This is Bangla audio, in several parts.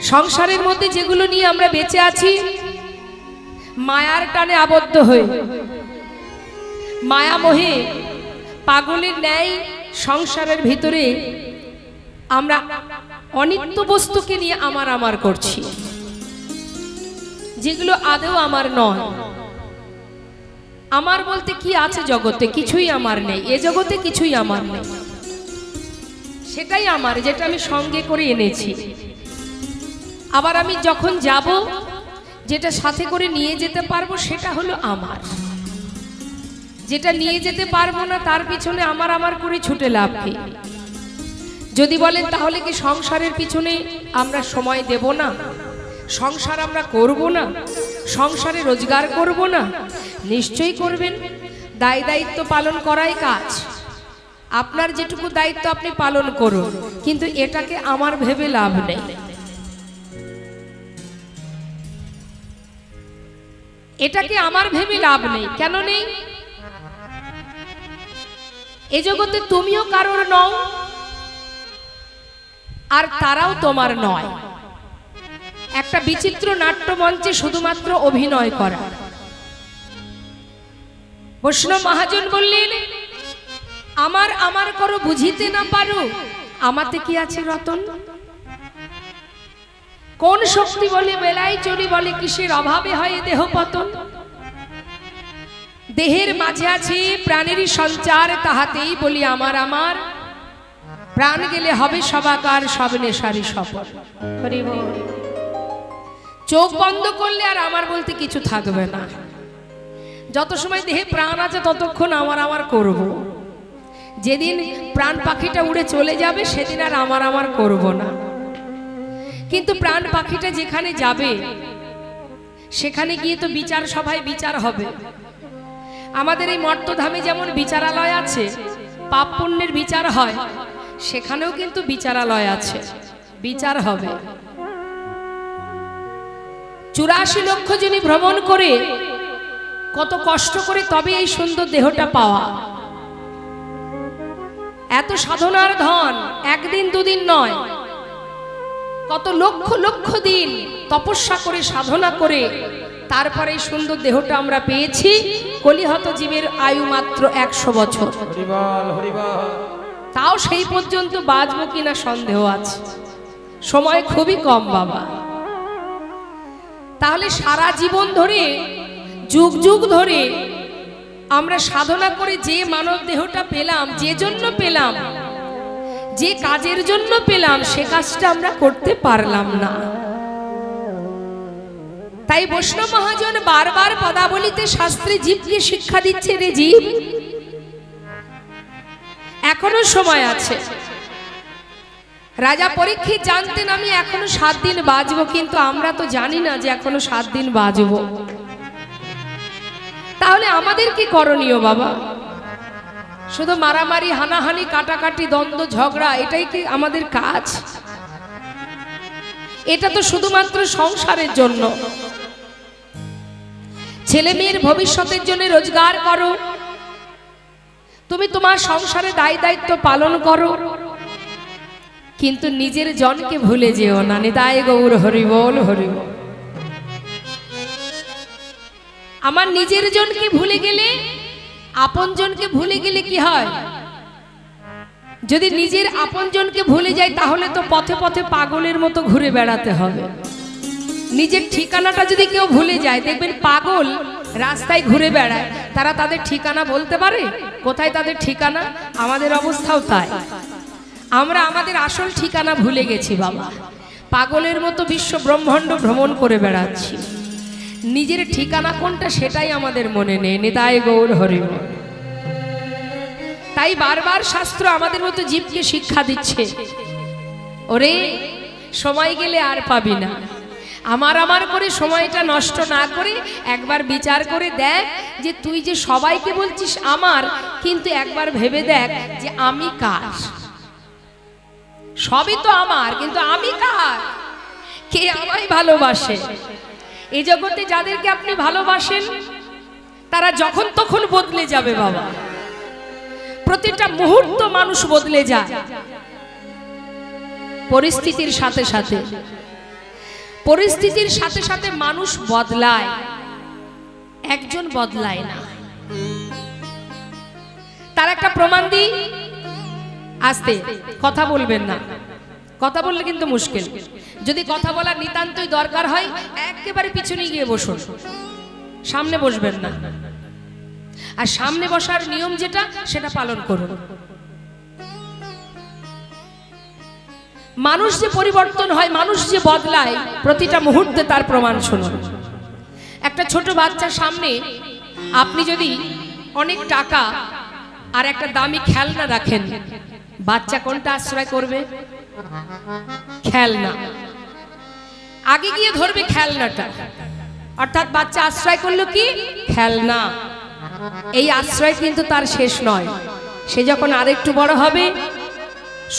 সংসারের মধ্যে যেগুলো নিয়ে আমরা বেঁচে আছি মায়ার টানে আবদ্ধ হয়ে, মায়া মোহে পাগলের ন্যায় সংসারের ভিতরে আমরা অনিত্য বস্তুকে নিয়ে আমার আমার করছি, যেগুলো আদৌ আমার নয়। আমার বলতে কি আছে জগতে? কিছুই আমার নেই, এ জগতে কিছুই আমার নেই। সেটাই আমার, যেটা আমি সঙ্গে করে এনেছি। আবার আমি যখন যাব, যেটা সাথে করে নিয়ে যেতে পারবো সেটা হলো আমার। যেটা নিয়ে যেতে পারবো না তার পিছনে আমার আমার করে ছুটে লাভ কি? যদি বলেন তাহলে কি সংসারের পিছনে আমরা সময় দেব না? সংসার আমরা করব না? সংসারে রোজগার করব না? নিশ্চয়ই করবেন। দায় দায়িত্ব পালন করাই কাজ। আপনার যেটুকু দায়িত্ব আপনি পালন করুন, কিন্তু এটাকে আমার ভেবে লাভ নেই। এটাকে আমার ভেবে লাভ নেই। কেন নেই? এ জগতে তুমিও কারোর নও, আর তারাও তোমার নয়। একটা বিচিত্র নাট্যমঞ্চে শুধুমাত্র অভিনয় করা। বৈষ্ণব মহাজন বললেন, আমার আমার করো বুঝিতে না পারো, আমাতে কি আছে রতন? কোন শক্তি বলে বেলায় চলি, বলে কিসের অভাবে হয় দেহ পতন? দেহের মাঝে আছে প্রাণেরই সঞ্চার, তাহাতেই বলি আমার আমার। প্রাণ গেলে হবে সবাকার, সব নেশারি সফল। চোখ বন্ধ করলে আর আমার বলতে কিছু থাকবে না। যত সময় দেহে প্রাণ আছে ততক্ষণ আমার আমার করব। যেদিন প্রাণ পাখিটা উড়ে চলে যাবে সেদিন আর আমার আমার করব না। কিন্তু প্রাণ পাখিটা যেখানে যাবে সেখানে গিয়ে তো বিচার সভায় বিচার হবে। আমাদের এই মর্তধামে যেমন বিচারালয় আছে, পাপ পুণ্যের বিচার হয়, সেখানেও কিন্তু বিচারালয় আছে, বিচার হবে। 84 লক্ষ জনই ভ্রমণ করে কত কষ্ট করে তবে এই সুন্দর দেহটা পাওয়া। এত সাধনার ধন একদিন দুদিন নয়, কত লক্ষ লক্ষ দিন তপস্যা করে সাধনা করে তারপরে এই সুন্দর দেহটা আমরা পেয়েছি। কলিহত জীবের আয়ু মাত্র 100 বছর। তাও সেই পর্যন্ত বাঁচবো কিনা সন্দেহ আছে, সময় খুবই কম বাবা। তাহলে সারা জীবন ধরে, যুগ যুগ ধরে আমরা সাধনা করে যে মানব দেহটা পেলাম, যে জন্য পেলাম, যে কাজের জন্য পেলাম, সে কাজটা আমরা করতে পারলাম না। তাই বৈষ্ণব মহাজন বারবার পদাবলিতে শাস্ত্রে জীবকে শিক্ষা দিচ্ছে, রে জীব এখনো সময় আছে। রাজা পরীক্ষিত জানতেন আমি এখনো 7 দিন বাঁচবো, কিন্তু আমরা তো জানি না যে এখনো 7 দিন বাঁচবো। তাহলে আমাদের কি করণীয় বাবা? শুধু মারামারি, হানাহানি, কাটাকাটি, দ্বন্দ্ব, ঝগড়া, এটাই কি আমাদের কাজ? এটা তো শুধুমাত্র সংসারের জন্য। ছেলে মেয়ের ভবিষ্যতের জন্য রোজগার করো, তুমি তোমার সংসারে দায় দায়িত্ব পালন করো, কিন্তু নিজের জনকে ভুলে যেও না। নিতাই গৌর হরি বল, হরি বল। আমার নিজের জনকে ভুলে গেলে, আপন জনকে ভুলে গেলে কি হয়? যদি নিজের আপন জনকে ভুলে যায় তাহলে তো পথে পথে পাগলের মতো ঘুরে বেড়াতে হবে। নিজের ঠিকানাটা যদি কেউ ভুলে যায়, দেখবেন পাগল রাস্তায় ঘুরে বেড়ায়, তারা তাদের ঠিকানা বলতে পারে? কোথায় তাদের ঠিকানা? আমাদের অবস্থাও তাই। আমরা আমাদের আসল ঠিকানা ভুলে গেছি বাবা। পাগলের মতো বিশ্ব ব্রহ্মাণ্ড ভ্রমণ করে বেড়াচ্ছি, নিজের ঠিকানা কোনটা সেটাই আমাদের মনে নেই। নিতাই গৌর হরি বল। তাই বারবার শাস্ত্র আমাদের মতো জীবকে শিক্ষা দিচ্ছে, ওরে সময় গেলে আর পাবি না। আমার আমার করে সময়টা নষ্ট না করে একবার বিচার করে দেখ যে তুই যে সবাইকে বলছিস আমার, কিন্তু একবার ভেবে দেখ যে আমি কার। সবই তো আমার, কিন্তু আমি কার? কে আমায় ভালোবাসে? এই জগতে যাদেরকে আপনি ভালোবাসেন তারা যখন তখন বদলে যাবে বাবা। প্রতিটা মুহূর্ত মানুষ বদলে যায় পরিস্থিতির সাথে সাথে। পরিস্থিতির সাথে সাথে মানুষ বদলায়, একজন বদলায় না। তার একটা প্রমাণ দিই। আস্তে কথা বলবেন না, কথা বললে কিন্তু মুশকিল। যদি কথা বলার নিতান্তই দরকার হয় একেবারে পিছনে গিয়ে বসুন, সামনে বসবেন না। আর সামনে বসার নিয়ম যেটা সেটা পালন করুন। মানুষ যে পরিবর্তন হয়, মানুষ যে বদলায়, প্রতিটা মুহূর্তে তার প্রমাণ শুনুন। একটা ছোট বাচ্চার সামনে আপনি যদি অনেক টাকা আর একটা দামি খেলনা রাখেন, বাচ্চা কোনটা আশ্রয় করবে? খেলনা। আগে গিয়ে ধরবে খেলনাটা, অর্থাৎ বাচ্চা আশ্রয় করলো কি? খেলনা। এই আশ্রয় কিন্তু তার শেষ নয়। সে যখন আরেকটু বড় হবে,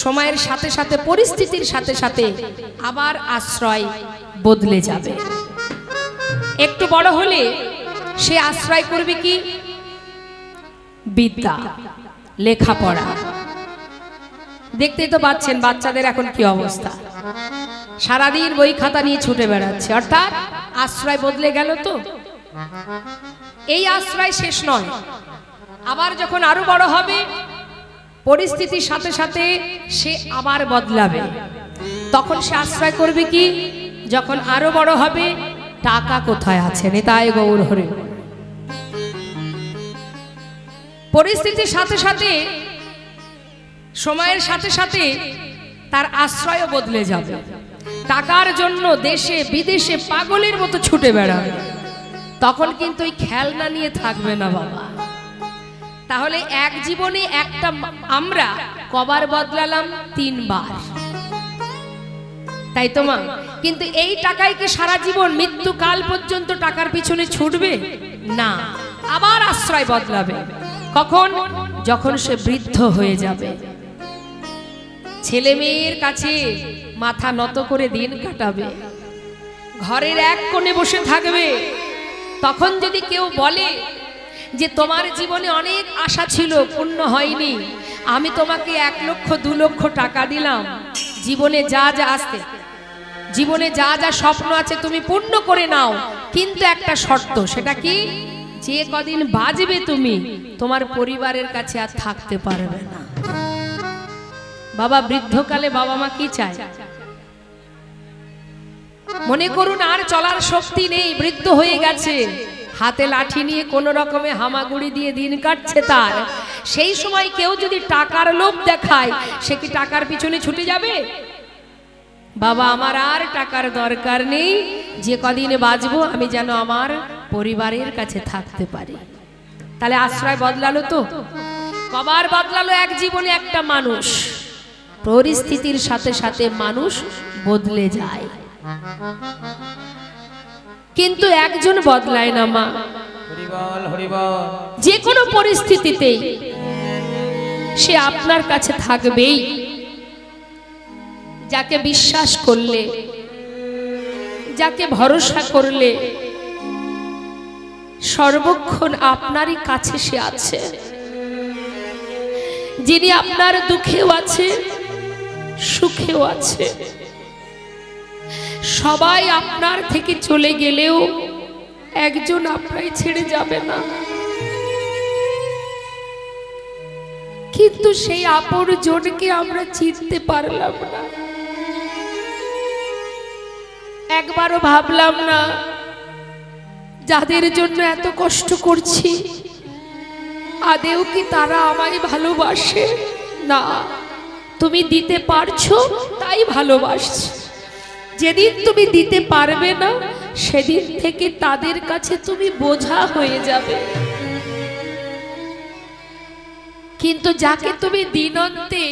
সময়ের সাথে সাথে পরিস্থিতির সাথে সাথে আবার আশ্রয় বদলে যাবে। একটু বড় হলে সে আশ্রয় করবে কি? বিদ্যা, লেখাপড়া। দেখতেই তো পাচ্ছেন বাচ্চাদের এখন কি অবস্থা, সারাদিন বই খাতা নিয়ে ছুটে বেড়াচ্ছে, অর্থাৎ আশ্রয় বদলে গেল। তো এই আশ্রয় শেষ নয়। আবার যখন আরো বড় হবে, পরিস্থিতির সাথে সাথে সে আবার বদলাবে। তখন সে আশ্রয় করবে কি? যখন আরো বড় হবে, টাকা কোথায় আছে? নিতাই গৌর হরি। পরিস্থিতির সাথে সাথে, সময়ের সাথে সাথে তার আশ্রয়ও বদলে যাবে। টাকার জন্য দেশে বিদেশে পাগলের মতো ছুটে বেড়াবে। তখন কিন্তু ওই খেলনা নিয়ে থাকবে না বাবা। তাহলে এক জীবনে একটা আমরা কবার বদলালাম? 3 বার, তাই তো মা? কিন্তু এই টাকায় কি সারা জীবন মৃত্যুকাল পর্যন্ত টাকার পিছনে ছুটবে না। আবার আশ্রয় বদলাবে। কখন? যখন সে বৃদ্ধ হয়ে যাবে, ছেলে মেয়ের কাছে মাথা নত করে দিন কাটাবে, ঘরের এক কোণে বসে থাকবে। তখন যদি কেউ বলে যে তোমার জীবনে অনেক আশা ছিল, পূর্ণ হয়নি, আমি তোমাকে 1 লক্ষ 2 লক্ষ টাকা দিলাম, জীবনে যা যা আসতে, জীবনে যা যা স্বপ্ন আছে তুমি পূর্ণ করে নাও, কিন্তু একটা শর্ত। সেটা কি? যে কদিন বাঁচবে তুমি, তোমার পরিবারের কাছে আর থাকতে পারবে না। বাবা, বৃদ্ধকালে বাবা মা কি চায়? মনে করুন আর চলার শক্তি নেই, বৃদ্ধ হয়ে গেছে, হাতে লাঠি নিয়ে কোন রকমে হামাগুড়ি দিয়ে দিন কাটছে তার। সেই সময় কেউ যদি টাকার লোভ দেখায়, সে কি টাকার পিছনে ছুটে যাবে? বাবা, আমার আর টাকার দরকার নেই, যে কদিনে বাঁচবো আমি যেন আমার পরিবারের কাছে থাকতে পারি। তাহলে আশ্রয় বদলালো তো? কবার বদলালো এক জীবনে একটা মানুষ? পরিস্থিতির সাথে সাথে মানুষ বদলে যায়, কিন্তু একজন বদলায় না মা। যে কোনো পরিস্থিতিতেই সে আপনার কাছে থাকবেই। যাকে বিশ্বাস করলে, যাকে ভরসা করলে সর্বক্ষণ আপনারই কাছে সে আছে, যিনি আপনার দুঃখেও আছে, সুখেও আছে। সবাই আপনার থেকে চলে গেলেও একজন আপনাকে ছেড়ে যাবে না। কিন্তু সেই আপনজনকে আমরা চিনতে পারলাম না। একবারও ভাবলাম না যাদের জন্য এত কষ্ট করছি আদেও কি তারা আমায় ভালোবাসে? না, তুমি দিতে পারছো তাই ভালোবাসছি। যেদিন তুমি দিতে পারবে না, সেদিন থেকে তাদের কাছে তুমি বোঝা হয়ে যাবে। কিন্তু যাকে তুমি দিনন্তে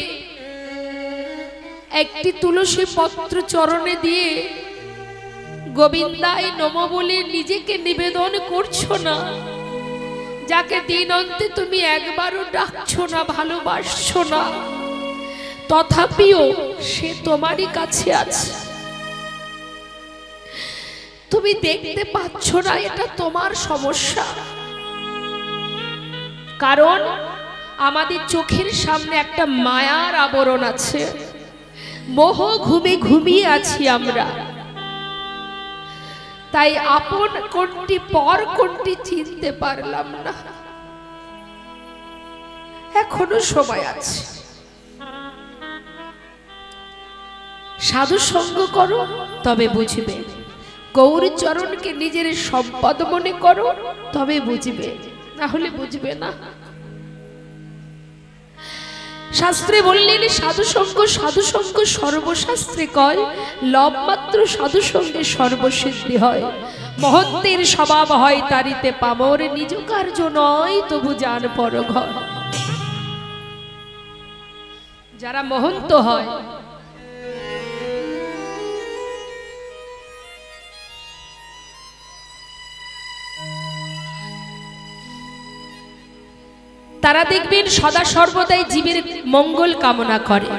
একটি তুলসী পত্র চরণে দিয়ে গোবিন্দায় নমঃ বলে নিজেকে নিবেদন করছো না, যাকে দিনন্তে তুমি একবারও ডাকছো না, ভালোবাসছো না, তথাপিও সে তোমারই কাছে আছে। তুমি দেখতে পাচ্ছ না, এটা তোমার সমস্যা। কারণ আমাদের চোখের সামনে একটা মায়ার আবরণ আছে, মোহ ঘুমে ঘুমিয়ে আছি আমরা। তাই আপন কোনটি পর কোনটি চিনতে পারলাম না। এখনো সময় আছে, সাধু সঙ্গ করো তবে বুঝবে, গৌর চরণকে নিজের সম্পদ মনে করো তবে বুঝবে, না হলে বুঝবে না। শাস্ত্রে বললেন সাধু সঙ্গ সর্বশাস্ত্রে কয়, লব মাত্র সাধু সঙ্গে সর্বসিদ্ধি হয়। মহত্বের স্বভাব হয় তারিতে পামর, নিজ কার্য নয় তবু জান পর ঘর। যারা মহন্ত হয় তারা দেখবেন সদা সর্বদাই জীবের মঙ্গল কামনা করে।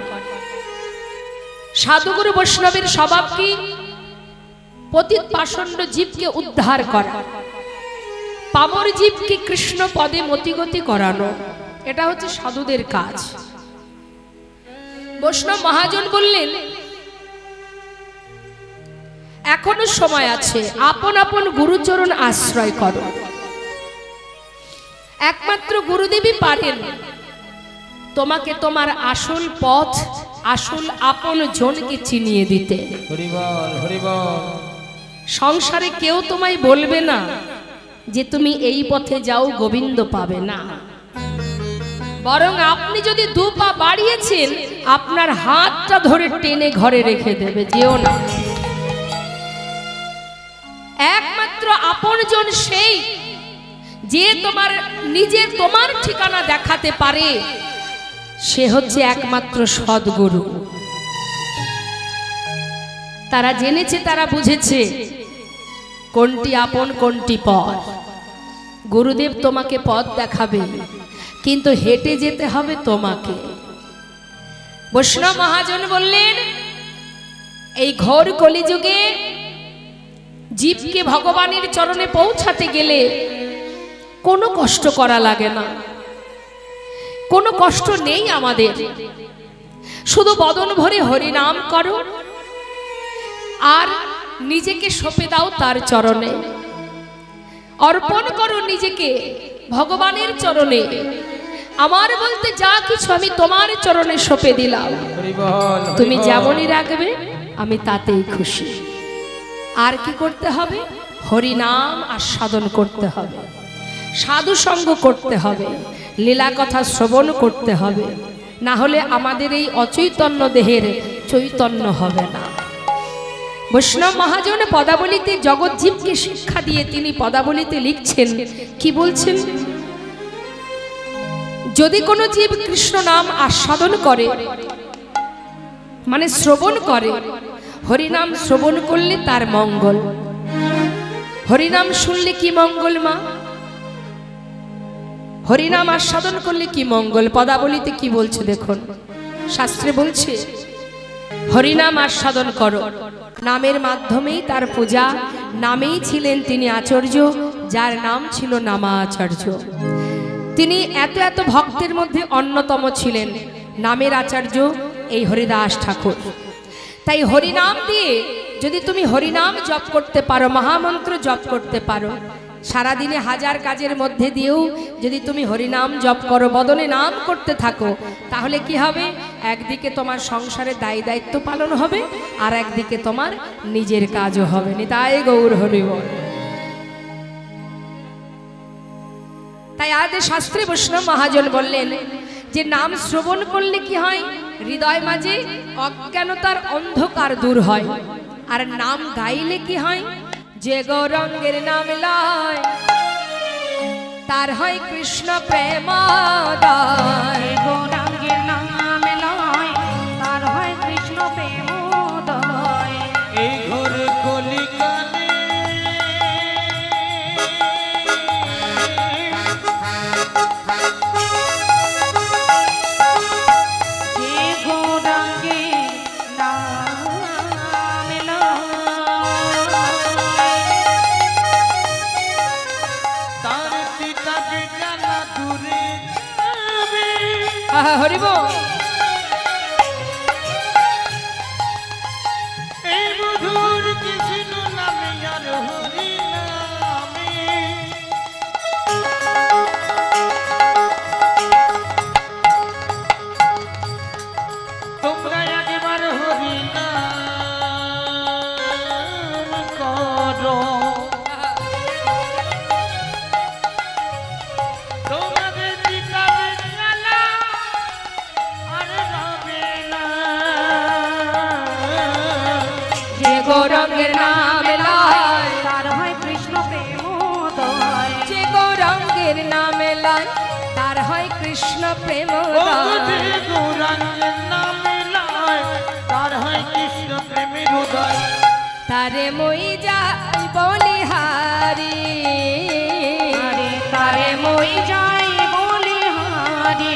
সাধুগুরু বৈষ্ণবের স্বভাব কি? পতিত পাষণ্ড জীবকে উদ্ধার করা, পামর জীবকে কৃষ্ণ পদে মতিগতি করানো, এটা হচ্ছে সাধুদের কাজ। বৈষ্ণব মহাজন বললেন এখনো সময় আছে, আপন আপন গুরুচরণ আশ্রয় করো। একমাত্র গুরুদেবই পারেন তোমাকে তোমার আসল পথ, আসল আপন জনকে চিনিয়ে দিতে। হরি বল, হরি বল। সংসারে কেউ তোমায় বলবে না যে তুমি এই পথে যাও, গোবিন্দ পাবে না। বরং আপনি যদি দু পা বাড়িয়েছেন, আপনার হাতটা ধরে টেনে ঘরে রেখে দেবে, যেও না। একমাত্র আপনজন সেই যে তোমার নিজে তোমার ঠিকানা দেখাতে পারে, সে হচ্ছে একমাত্র সদ্গুরু। তারা জেনেছে, তারা বুঝেছে কোনটি আপন কোনটি পর। গুরুদেব তোমাকে পথ দেখাবে, কিন্তু হেঁটে যেতে হবে তোমাকে। বৈষ্ণব মহাজন বললেন এই ঘোর কলিযুগে জীবকে ভগবানের চরণে পৌঁছাতে গেলে কোনো কষ্ট করা লাগে না, কোনো কষ্ট নেই আমাদের। শুধু বদন ভরে হরি নাম করো আর নিজেকে সঁপে দাও তার চরণে, অর্পণ করো নিজেকে ভগবানের চরণে। আমার বলতে যা কিছু আমি তোমার চরণে সঁপে দিলাম, তুমি যেমনই রাখবে আমি তাতেই খুশি। আর কি করতে হবে? হরি নাম আস্বাদন করতে হবে, সাধু সঙ্গ করতে হবে, লীলা কথা শ্রবণ করতে হবে, না হলে আমাদের এই অচৈতন্য দেহের চৈতন্য হবে না। বৈষ্ণব মহাজন পদাবলিতে জগৎ জীবকে শিক্ষা দিয়ে তিনি পদাবলিতে লিখছেন, কি বলছেন? যদি কোনো জীব কৃষ্ণ নাম আস্বাদন করে, মানে শ্রবণ করে, হরিনাম শ্রবণ করলে তার মঙ্গল। হরিনাম শুনলে কি মঙ্গল মা? হরিনাম আস্বাদন করলে কি মঙ্গল? পদাবলিতে কি বলছে দেখুন, শাস্ত্রে বলছে হরিনাম আস্বাদন করো, নামের মাধ্যমেই তার পূজা, নামেই ছিলেন তিনি আচার্য, যার নাম ছিল নামাচার্য। তিনি এত এত ভক্তের মধ্যে অন্যতম ছিলেন, নামের আচার্য এই হরিদাস ঠাকুর। তাই হরিনাম দিয়ে যদি তুমি হরিনাম জপ করতে পারো, মহামন্ত্র জপ করতে পারো, সারাদিনে হাজার কাজের মধ্যে দিয়েও যদি তুমি হরিনাম জপ করো, বদনে নাম করতে থাকো, তাহলে কি হবে? একদিকে তোমার সংসারে দায়ী দায়িত্ব পালন হবে, আর একদিকে তোমার নিজের কাজও হবে। নিতাই গৌর হরি বল। তাই আজ শাস্ত্রী বৈষ্ণব মহাজন বললেন যে নাম শ্রবণ করলে কি হয়? হৃদয় মাঝে অজ্ঞানতার অন্ধকার দূর হয়। আর নাম গাইলে কি হয়? যে গৌরাঙ্গের নাম লয় তার হয় কৃষ্ণ প্রেমোদয়। গৌরাঙ্গের নাম লয় তার হয় কৃষ্ণ প্রেমোদয়। এই ঘোর কলিকালে যে গৌরাঙ্গের নাম লয় তার পিতা বেজানা দূরে যাবে। হরি বল। এই মধুর কৃষ্ণ নামে আর গৌরাঙ্গের নাম লয় তার হয় কৃষ্ণ প্রেমোদয়। যে গৌরাঙ্গের নাম লয় তার হয় কৃষ্ণ প্রেমোদয় গৌরাঙ্গের নামে লয় তার হয় কৃষ্ণ প্রেমের উদয়। তারে মই যাই বলিহারি আরে তারে মই যাই বলিহারি।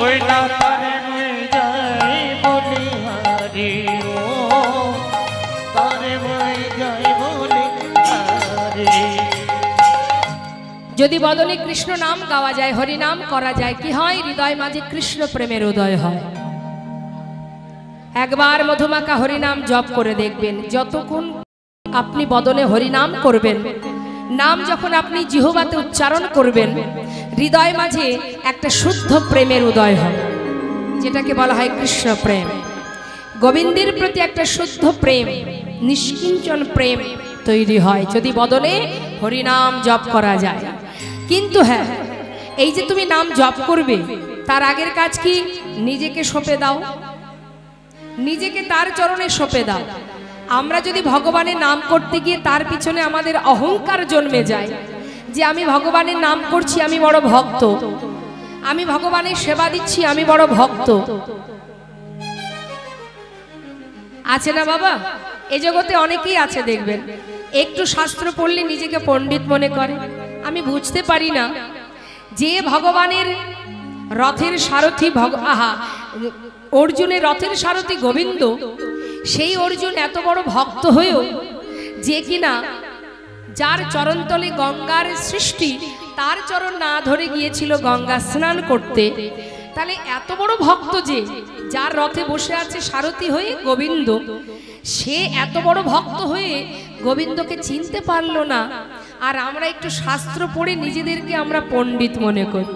ওই না তারে মই যাই বলিহারি ও তারে মই যাই বলিহারি। যদি বদনে কৃষ্ণ নাম গাওয়া যায়, হরি নাম করা যায়, কি হয়? হৃদয় মাঝে কৃষ্ণ প্রেমের উদয় হয়। একবার মধুমাখা হরিনাম জপ করে দেখবেন, যতক্ষণ আপনি বদনে হরিনাম করবেন, নাম যখন আপনি জিহ্বাতে উচ্চারণ করবেন, হৃদয় মাঝে একটা শুদ্ধ প্রেমের উদয় হয়, যেটাকে বলা হয় কৃষ্ণ প্রেম। গোবিন্দের প্রতি একটা শুদ্ধ প্রেম, নিষ্কিঞ্চন প্রেম তৈরি হয় যদি বদনে হরিনাম জপ করা যায়। কিন্তু হ্যাঁ, এই যে তুমি নাম জপ করবে, তার আগের কাজ কি? নিজেকে সঁপে দাও, নিজেকে তার চরণে সঁপে দাও। আমরা যদি ভগবানের নাম করতে গিয়ে তার পিছনে আমাদের অহংকার জন্মে যায়, যে আমি ভগবানের নাম করছি, আমি বড় ভক্ত, আমি ভগবানের সেবা দিচ্ছি, আমি বড় ভক্ত, আছে না বাবা? এ জগতে অনেকেই আছে দেখবেন, একটু শাস্ত্র পড়লে নিজেকে পণ্ডিত মনে করে। আমি বুঝতে পারি না, যে ভগবানের রথের সারথি অর্জুনের রথের সারথি গোবিন্দ, সেই অর্জুন এত বড় ভক্ত হয়েও যে কিনা যার চরণতলে গঙ্গার সৃষ্টি, তার চরণ না ধরে গিয়েছিল গঙ্গা স্নান করতে, তাহলে এত বড় ভক্ত যে যার রথে বসে আছে সারথি হয়ে গোবিন্দ, সে এত বড় ভক্ত হয়ে গোবিন্দকে চিনতে পারলো না। আর আমরা একটু শাস্ত্র পড়ে নিজেদেরকে আমরা পণ্ডিত মনে করি।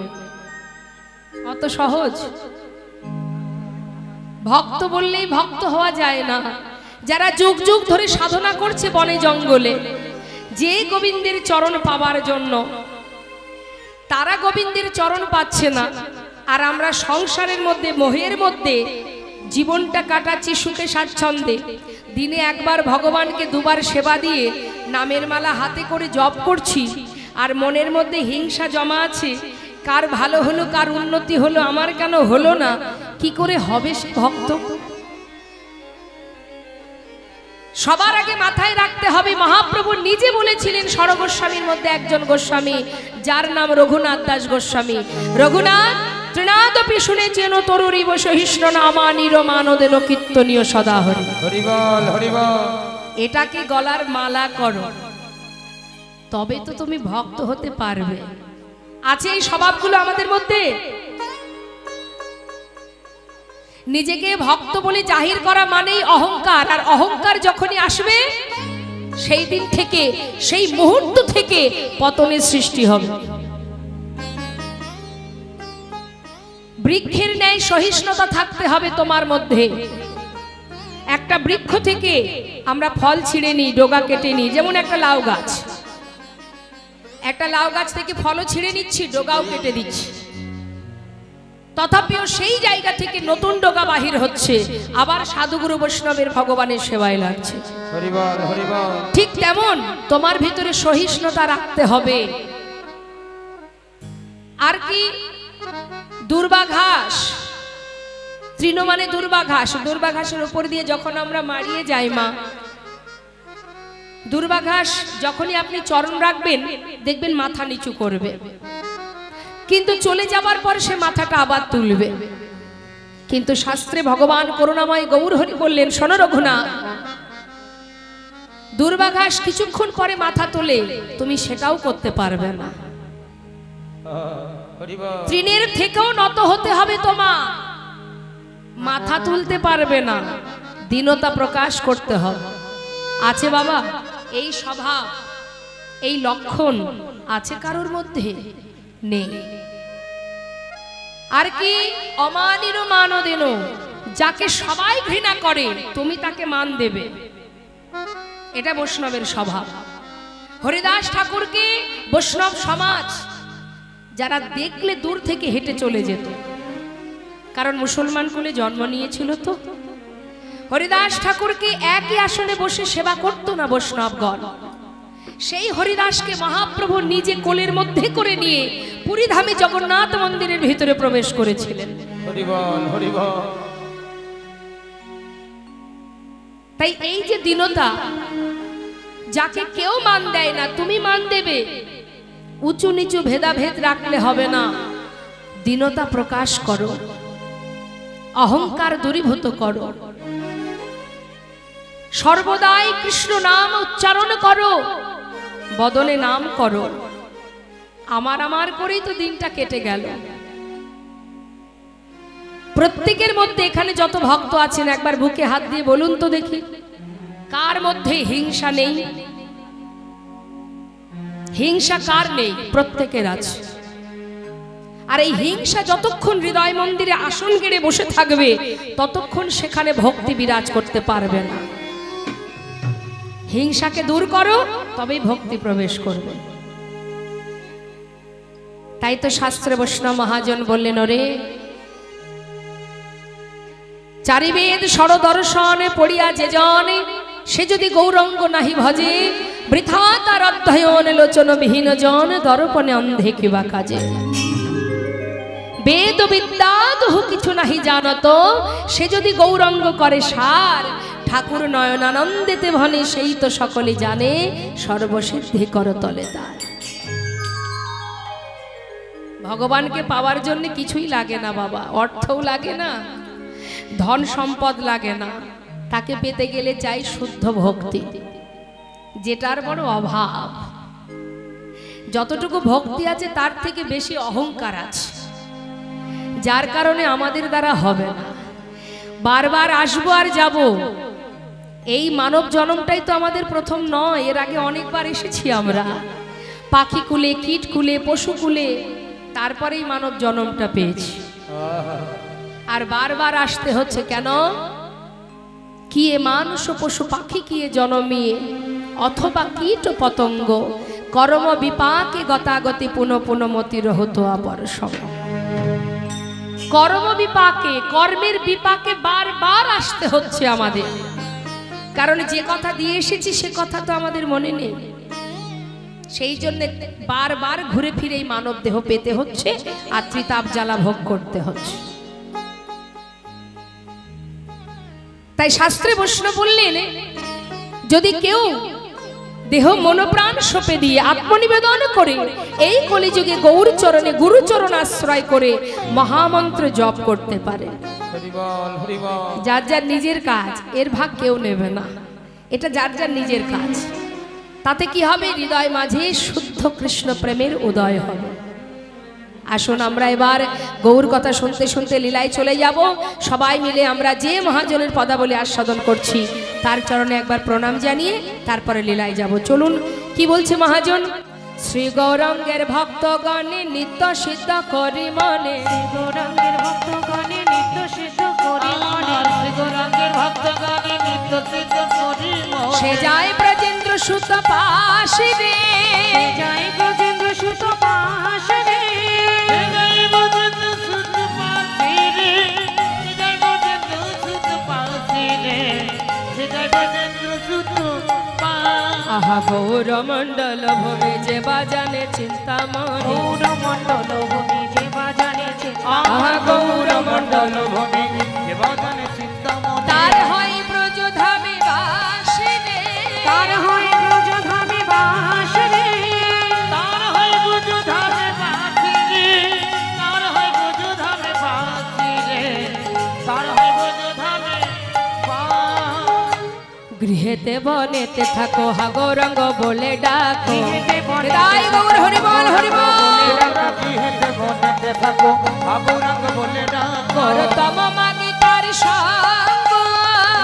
অত সহজ? ভক্ত বললেই ভক্ত হওয়া যায় না। যারা যুগ যুগ ধরে সাধনা করছে বনে জঙ্গলে, যে গোবিন্দের চরণ পাবার জন্য, তারা গোবিন্দের চরণ পাচ্ছে না। আর আমরা সংসারের মধ্যে, মোহের মধ্যে জীবনটা কাটাচ্ছি সুখে স্বাচ্ছন্দ্যে। দিনে একবার ভগবানকে দুবার সেবা দিয়ে নামের মালা হাতে করে জপ করছি, আর মনের মধ্যে হিংসা জমা আছে, কার ভালো হলো, কার উন্নতি হলো, আমার কেন হলো না। কি করে হবে সে ভক্ত? সবার আগে মাথায় রাখতে হবে, মহাপ্রভু নিজে বলেছিলেন, স্বরগোস্বামীর মধ্যে একজন গোস্বামী, যার নাম রঘুনাথ দাস গোস্বামী। রঘুনাথ তৃণাদপি শুনেছেন তরুরিব সহিষ্ণ নামানির মানদেন কীর্তনীয় সদা হরি। হরিবল হরিবল। এটাকে গলার মালা করো, তবে তো তুমি ভক্ত হতে পারবে। আছে এই স্বভাবগুলো আমাদের মধ্যে? নিজেকে ভক্ত বলে জাহির করা মানেই অহংকার। আর অহংকার যখনই আসবে, সেই দিন থেকে, সেই মুহূর্ত থেকে পতনের সৃষ্টি হবে। বৃক্ষের ন্যায় সহিষ্ণুতা থাকতে হবে তোমার মধ্যে। একটা বৃক্ষ থেকে আমরা ফল ছিঁড়ে নিই, ডগা কেটে নিই। যেমন একটা লাউ গাছ, একটা লাউ গাছ থেকে ফলও ছিঁড়ে নিচ্ছি, ডগাও কেটে দিচ্ছি, তথাপিও সেই জায়গা থেকে নতুন ডগা বাহির হচ্ছে, আবার সাধুগুরু বৈষ্ণবের ভগবানের সেবায় লাগছে। হরিবল হরিবল। ঠিক তেমন তোমার ভিতরে সহিষ্ণুতা রাখতে হবে। আর কি? দুর্বা ঘাস, তৃণ মানে দুর্বা ঘাস, দুর্বা ঘাসের উপর দিয়ে যখন আমরা মারিয়ে যাই মা, দুর্বা ঘাস যখনই আপনি চরণ রাখবেন, দেখবেন মাথা নিচু করবে, কিন্তু চলে যাবার পর সে মাথাটা আবার তুলবে। কিন্তু শাস্ত্রে ভগবান করুণাময় গৌর হরি বললেন, শোনো রঘুনাথ, দুর্বা ঘাস কিছুক্ষণ পরে মাথা তোলে, তুমি সেটাও করতে পারবে না। তৃণের থেকেও নত হতে হবে তোমার, মাথা তুলতে পারবে না, দীনতা প্রকাশ করতে হবে। আছে বাবা এই স্বভাব, এই লক্ষণ আছে কারোর মধ্যে? নেই। আর কি? অমানির মানদেন, যাকে সবাই ঘৃণা করে তুমি তাকে মান দেবে, এটা বৈষ্ণবের স্বভাব। হরিদাস ঠাকুরকে বৈষ্ণব সমাজ যারা দেখলে দূর থেকে হেঁটে চলে যেত, কারণ মুসলমান কুলে জন্ম নিয়েছিল তো। হরিদাস ঠাকুরকে একই আসনে বসে সেবা করত না বৈষ্ণবগণ। সেই হরিদাসকে মহাপ্রভু নিজে কোলের মধ্যে করে নিয়ে পুরীধামে জগন্নাথ মন্দিরের ভিতরে প্রবেশ করেছিলেন। হরি বল, হরি বল। তাই এই যে দীনতা, যাকে কেউ মান দেয় না তুমি মান দেবে, উঁচু নিচু ভেদাভেদ রাখলে হবে না। দীনতা প্রকাশ করো, অহংকার দূরীভূত করো, সর্বদাই কৃষ্ণ নাম উচ্চারণ করো, বদলে নাম করো। আমার আমার করেই তো দিনটা কেটে গেল। প্রত্যেকের মধ্যে এখানে যত ভক্ত আছেন একবার বুকে হাত দিয়ে বলুন তো দেখি, কার মধ্যে হিংসা নেই? হিংসা কার নেই? প্রত্যেকের আছে। আর এই হিংসা যতক্ষণ হৃদয় মন্দিরে আসন গেড়ে বসে থাকবে ততক্ষণ সেখানে ভক্তি বিরাজ করতে পারবে না। হিংসাকে দূর করো, তবেই ভক্তি প্রবেশ করবে। তাই তো শাস্ত্রে বৈষ্ণব মহাজন বললেন, ওরে চারিবেদ ষড়দর্শনে পড়িয়া যে জনে, সে যদি গৌরঙ্গ নাহি ভজে, বৃথা তার অধ্যয়ন লোচন বিহীন জন, দর্পণে অন্ধে কিবা কাজে। বেদ বিদ্যা দহু কিছু নাহি জানত, সে যদি গৌরঙ্গ করে সার, ঠাকুর নয়নানন্দেতে ভনে, সেই তো সকলে জানে, সর্বসিদ্ধি করতলে তার। ভগবানকে পাওয়ার জন্য কিছুই লাগে না বাবা, অর্থও লাগে না, ধন সম্পদ লাগে না। তাকে পেতে গেলে চাই শুদ্ধ ভক্তি, যেটার বড় অভাব। যতটুকু ভক্তি আছে তার থেকে বেশি অহংকার আছে, যার কারণে আমাদের দ্বারা হবে না। বারবার আসবো আর যাব, এই মানব জন্মটাই তো আমাদের প্রথম নয়, এর আগে অনেকবার এসেছি আমরা, পাখি কুলে, কীট কুলে, পশু কুলে, তারপরেই মানব জন্মটা পেয়েছি। আর বারবার আসতে হচ্ছে কেন? কিয়ে মানুষ পশু পাখি কিয়ে জনমিয়ে, অথবা কীট পতঙ্গ, কর্ম বিপাকে গতাগতি পুনঃ পুনঃমতি রহতো আপর সব। কর্ম বিপাকে, কর্মের বিপাকে বারবার আসতে হচ্ছে আমাদের, কারণ যে কথা দিয়ে এসেছি সে কথা তো আমাদের মনে নেই। সেই জন্য বারবার ঘুরে ফিরে এই মানব দেহ পেতে হচ্ছে আর ত্রিতাপ জ্বালা ভোগ করতে হচ্ছে। তাই শাস্ত্রে বৈষ্ণব বললেন, যদি কেউ দেহ মনোপ্রাণ সঁপে দিয়ে আত্মনিবেদন করে এই কলিযুগে গৌর চরণে গুরুচরণ আশ্রয় করে মহামন্ত্র জপ করতে পারে, যার যার নিজের কাজ, এর ভাগ কেউ নেবে না, এটা যার যার নিজের কাজ। তাতে কি হবে? হৃদয় মাঝে শুদ্ধ কৃষ্ণ প্রেমের উদয় হবে। আসুন আমরা এবার গৌর কথা শুনতে শুনতে লীলায় চলে যাব। সবাই মিলে আমরা যে মহাজনের পদাবলী আস্বাদন করছি তার চরণে একবার প্রণাম জানিয়ে তারপরে লীলায় যাব। চলুন, কি বলছে মহাজন? শ্রী গৌরাঙ্গের ভক্তগণে নিত্য সিদ্ধ করি মনে, গৌরাঙ্গের ভক্তগণে নিত্য সিদ্ধ করি মনে, গৌরাঙ্গের ভক্তগণে নিত্য সিদ্ধ করি মনে, সে যায় ব্রজেন্দ্র সুত পাশে রে, সে যায় ব্রজেন্দ্র সুত পাশে রে, আহা গৌর মণ্ডল ভূমি যে বাজানে চিন্তামণি, গৌর মণ্ডল ভূমি যে বাজানে চিন্তামণি, আহা গৌর মণ্ডল ভূমি যে বাজানে চিন্তামণি, তার হয় ব্রজধামে বাস রে, তার হয় ব্রজধামে বাস রে, তার হয় ব্রজধামে বাস রে, তার হয় ব্রজধামে বাস রে, তার হয় ব্রজধামে বাস। গৃহেতে বনেতে থাকো হা গৌরাঙ্গ বলে ডাকো, গৃহেতে বনেতে তাই গৌর হরি বল হরি বল, গৃহেতে বনেতে থাকো গৌরাঙ্গ বলে ডাকো, করতম মাগি তার সঙ্গ,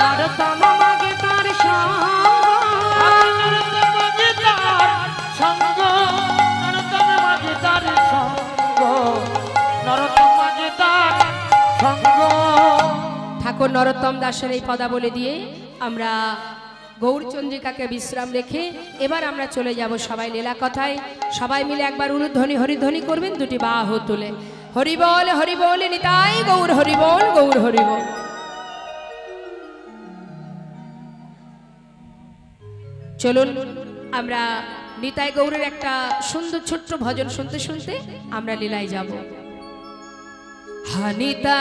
নরতম মাগে তার সঙ্গ, নরতম মাগে তার সঙ্গ, নরতম মাগে তার সঙ্গ, নরতম মাগে তার সঙ্গ। ঠাকুর নরোত্তম দাসের এই পদাবলী দিয়ে আমরা গৌরচন্দ্রিকাকে বিশ্রাম রেখে এবার আমরা চলে যাব সবাই লীলা কথায়। সবাই মিলে একবার উলুধ্বনি হরিধ্বনি করবেন, দুটি বাহু তুলে হরি বল নিতাই গৌর হরি বল, গৌর হরি বল। চলুন আমরা নিতাই গৌরের একটা সুন্দর ছোট্ট ভজন শুনতে শুনতে আমরা লীলায় যাব। হানিতা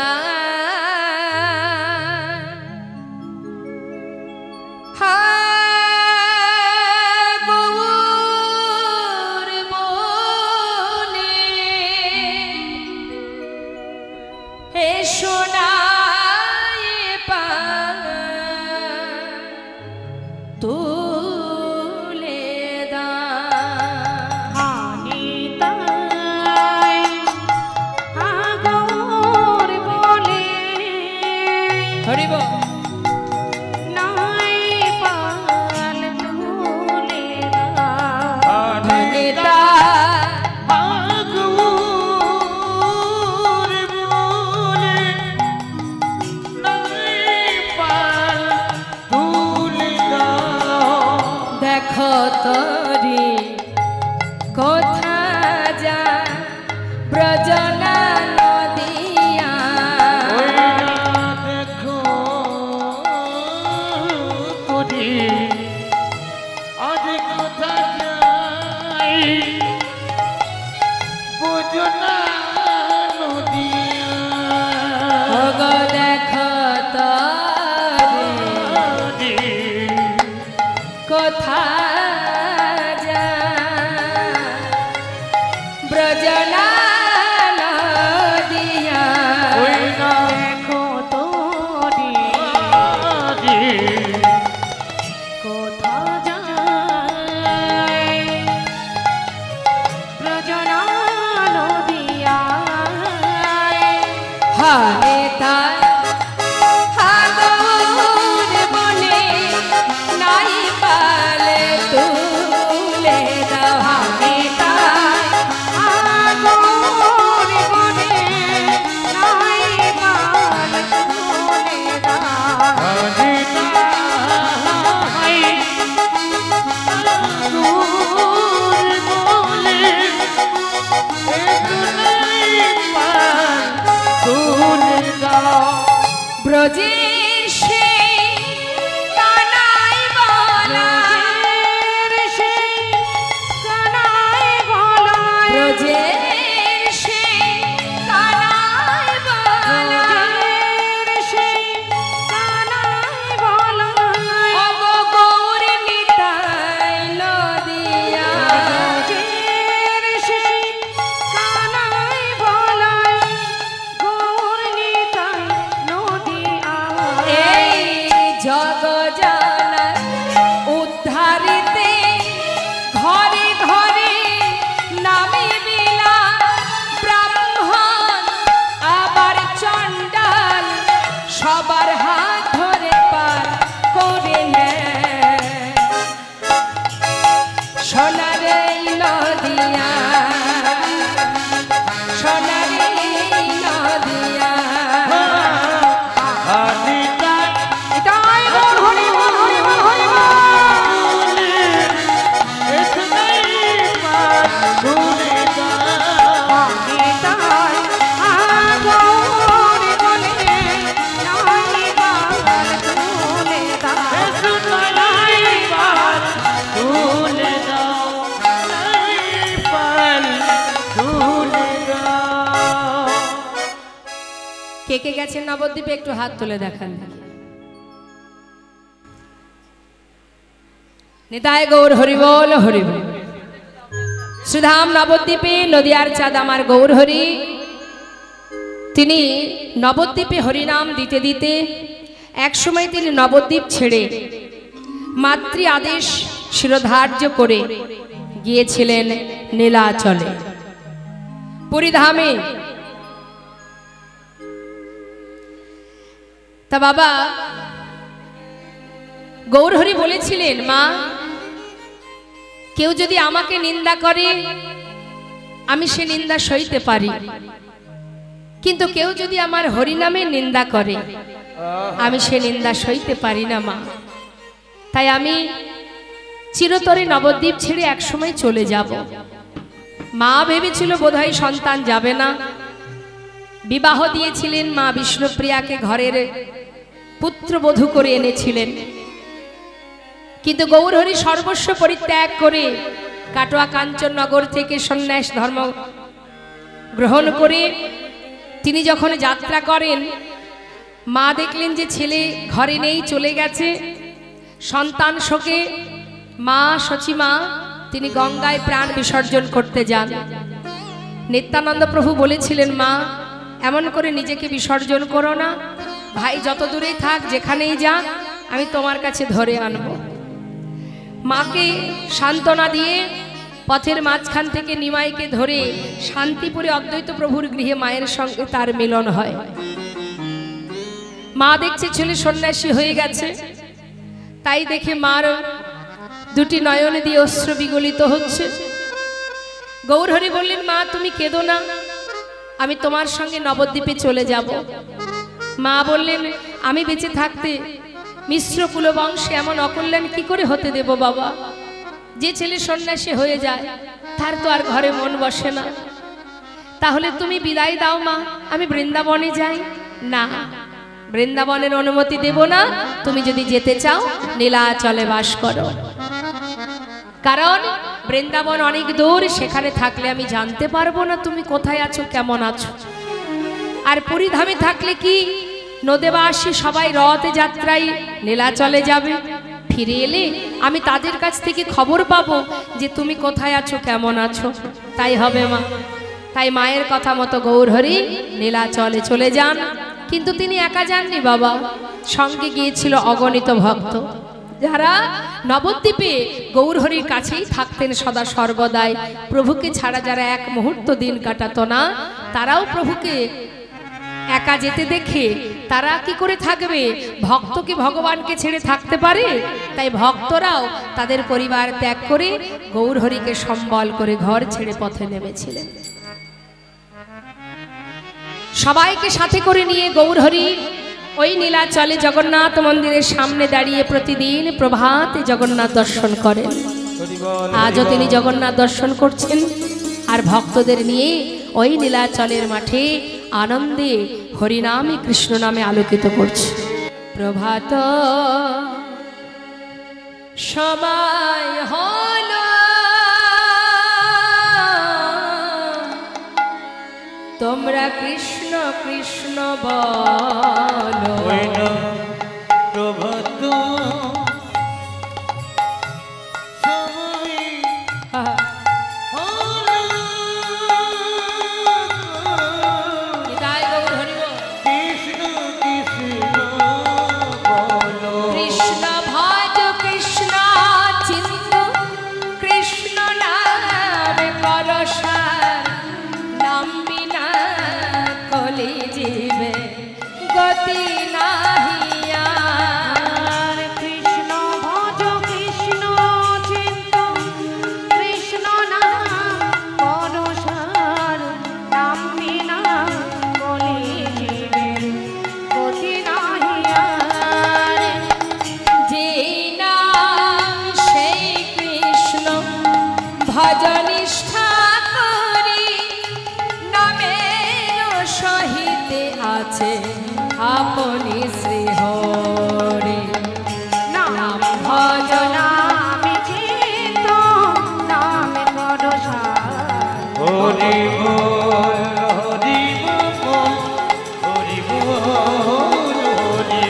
কে কে গেছেন নবদ্বীপে একটু হাত তুলে দেখান। নিতাই গৌর হরিবল হরিবল। সুধাম নবদ্বীপে নদিয়ার চাঁদ আমার গৌর হরি, তিনি নবদ্বীপে হরিনাম দিতে দিতে একসময় তিনি নবদ্বীপ ছেড়ে মাতৃ আদেশ শিরোধার্য করে গিয়েছিলেন নীলাচলে পুরীধামে। তা বাবা গৌরহরি বলেছিলেন, মা কেউ যদি আমাকে নিন্দা করে আমি সে নিন্দা সইতে পারি, কিন্তু কেউ যদি আমার হরিনামের নিন্দা করে আমি সে নিন্দা সইতে পারি না মা। তাই আমি চিরতরে নবদ্বীপ ছেড়ে একসময় চলে যাব। মা ভেবেছিল বোধহয় সন্তান যাবে না, বিবাহ দিয়েছিলেন মা বিষ্ণুপ্রিয়াকে, ঘরের পুত্রবধূ করে এনেছিলেন, কিন্তু গৌরহরি সর্বস্ব পরিত্যাগ করে কাটোয়া কাঞ্চননগর থেকে সন্ন্যাস ধর্ম গ্রহণ করে তিনি যখন যাত্রা করেন, মা দেখলেন যে ছেলে ঘরে নেই, চলে গেছে। সন্তান শোকে মা সচিমা তিনি গঙ্গায় প্রাণ বিসর্জন করতে যান। নিত্যানন্দ প্রভু বলেছিলেন, মা এমন করে নিজেকে বিসর্জন করো না, ভাই যত দূরেই থাক, যেখানেই যাক, আমি তোমার কাছে ধরে আনব। মাকে সান্ত্বনা দিয়ে পথের মাঝখান থেকে নিমাইকে ধরে শান্তিপুরে অদ্বৈত প্রভুর গৃহে মায়ের সঙ্গে তার মিলন হয়। মা দেখছে ছেলে সন্ন্যাসী হয়ে গেছে, তাই দেখে মার দুটি নয়ন দিয়ে অশ্রু বিগলিত হচ্ছে। গৌরহরি বললেন, মা তুমি কেঁদো না, আমি তোমার সঙ্গে নবদ্বীপে চলে যাব। মা বললেন, আমি বেঁচে থাকতে মিশ্র কুলবংশে এমন অকল্যাণ কি করে হতে দেব বাবা? যে ছেলে সন্ন্যাসী হয়ে যায় তার তো আর ঘরে মন বসে না। তাহলে তুমি বিদায় দাও মা, আমি বৃন্দাবনে যাই। না, বৃন্দাবনের অনুমতি দেব না। তুমি যদি যেতে চাও নীলাচলে বাস করো, কারণ বৃন্দাবন অনেক দূর, সেখানে থাকলে আমি জানতে পারবো না তুমি কোথায় আছো, কেমন আছো। আর পুরীধামে থাকলে কি নদেবাসী সবাই রথে যাত্রায় নীলাচলে যাবে, ফিরে এলে আমি তাদের কাছ থেকে খবর পাবো যে তুমি কোথায় আছো, কেমন আছো। তাই হবে মা। তাই মায়ের কথা মতো গৌরহরি নীলাচলে চলে যান। কিন্তু তিনি একা যাননি বাবা, সঙ্গে গিয়েছিল অগণিত ভক্ত, যারা নবদ্বীপে গৌরহরির কাছেই থাকতেন সদা সর্বদাই। প্রভুকে ছাড়া যারা এক মুহূর্ত দিন কাটাতো না, তারাও প্রভুকে একা যেতে দেখে তারা কি করে থাকবে? ভক্তকে ভগবানকে ছেড়ে থাকতে পারে? তাই ভক্তরাও তাদের পরিবার ত্যাগ করে গৌরহরিকে সম্বল করে ঘর ছেড়ে পথে নেমেছিলেন। সবাইকে সাথে করে নিয়ে গৌরহরি ওই নীলাচলে জগন্নাথ মন্দিরের সামনে দাঁড়িয়ে প্রতিদিন প্রভাতে জগন্নাথ দর্শন করেন। আজও তিনি জগন্নাথ দর্শন করছেন আর ভক্তদের নিয়ে ওই নীলাচলের মাঠে আনন্দে হরিনামে কৃষ্ণ নামে আলোকিত করছে। প্রভাত সময় হলো, তোমরা কৃষ্ণ কৃষ্ণ বলো। প্রভাত আপনি শ্রী হরি নাম ভজনা বিচিত নাম করো হরি বল হরি বল হরি বল হরি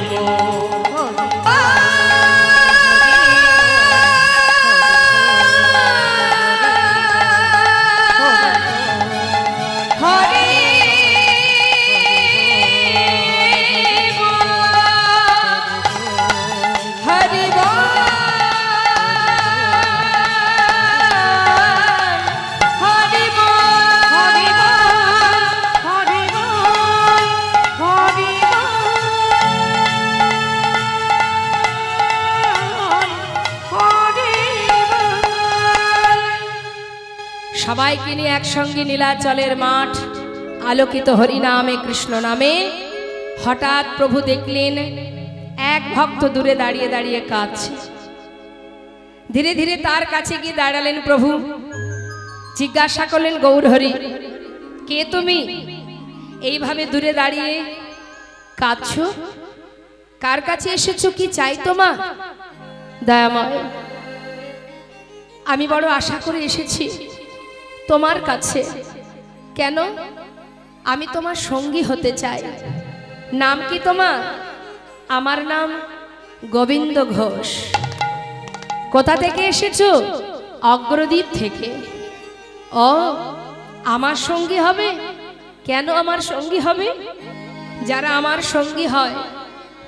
সবাইকে নিয়ে একসঙ্গে নীলাচলের মাঠ আলোকিত হরি নামে কৃষ্ণ নামে। হঠাৎ প্রভু দেখলেন এক ভক্ত দূরে দাঁড়িয়ে দাঁড়িয়ে কাঁদছে। ধীরে ধীরে তার কাছে গিয়ে দাঁড়ালেন প্রভু। জিজ্ঞাসা করলেন, গৌরহরি কে তুমি? এইভাবে দূরে দাঁড়িয়ে কাঁদছো, কার কাছে এসেছো, কি চাই তোমার? দয়াময়, আমি বড় আশা করে এসেছি তোমার কাছে। কেন? আমি তোমার সঙ্গী হতে চাই। নাম কি তোমার? আমার নাম গোবিন্দ ঘোষ। কোথা থেকে এসেছো? অগ্রদ্বীপ থেকে। ও, আমার সঙ্গী হবে? কেন আমার সঙ্গী হবে? যারা আমার সঙ্গী হয়,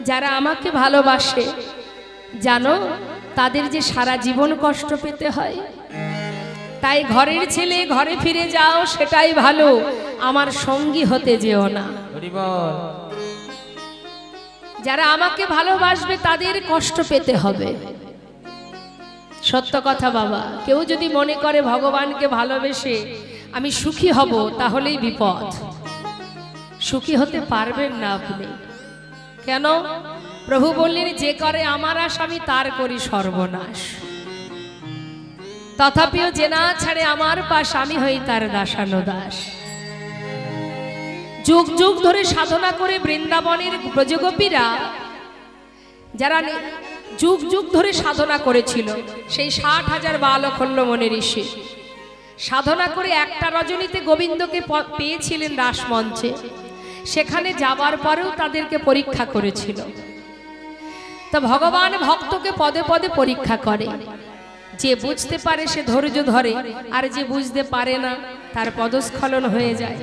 যারা আমাকে ভালোবাসে, জানো তাদের যে সারা জীবন কষ্ট পেতে হয়। তাই ঘরের ছেলে ঘরে ফিরে যাও, সেটাই ভালো। আমার সঙ্গী হতে যেও না। যারা আমাকে ভালোবাসবে তাদের কষ্ট পেতে হবে। সত্য কথা বাবা, কেউ যদি মনে করে ভগবানকে ভালোবেসে আমি সুখী হব, তাহলেই বিপদ। সুখী হতে পারবেন না আপনি। কেন? প্রভু বললেন, যে করে আমার আশ আমি তার করি সর্বনাশ। তথাপিও যে না ছাড়ে আমার পাশ, আমি হই তার দাসানুদাস। যুগ যুগ ধরে সাধনা করে বৃন্দাবনের ব্রজগোপীরা, যারা যুগ যুগ ধরে সাধনা করেছিল, সেই 60,000 বালখল্যমণি ঋষি সাধনা করে একটা রজনীতে গোবিন্দকে পেয়েছিলেন রাসমঞ্চে। সেখানে যাবার পরেও তাদেরকে পরীক্ষা করেছিল। তো ভগবান ভক্তকে পদে পদে পরীক্ষা করে। যে বুঝতে পারে সে ধৈর্য ধরে, আর যে বুঝতে পারে না তার পদস্খলন হয়ে যায়।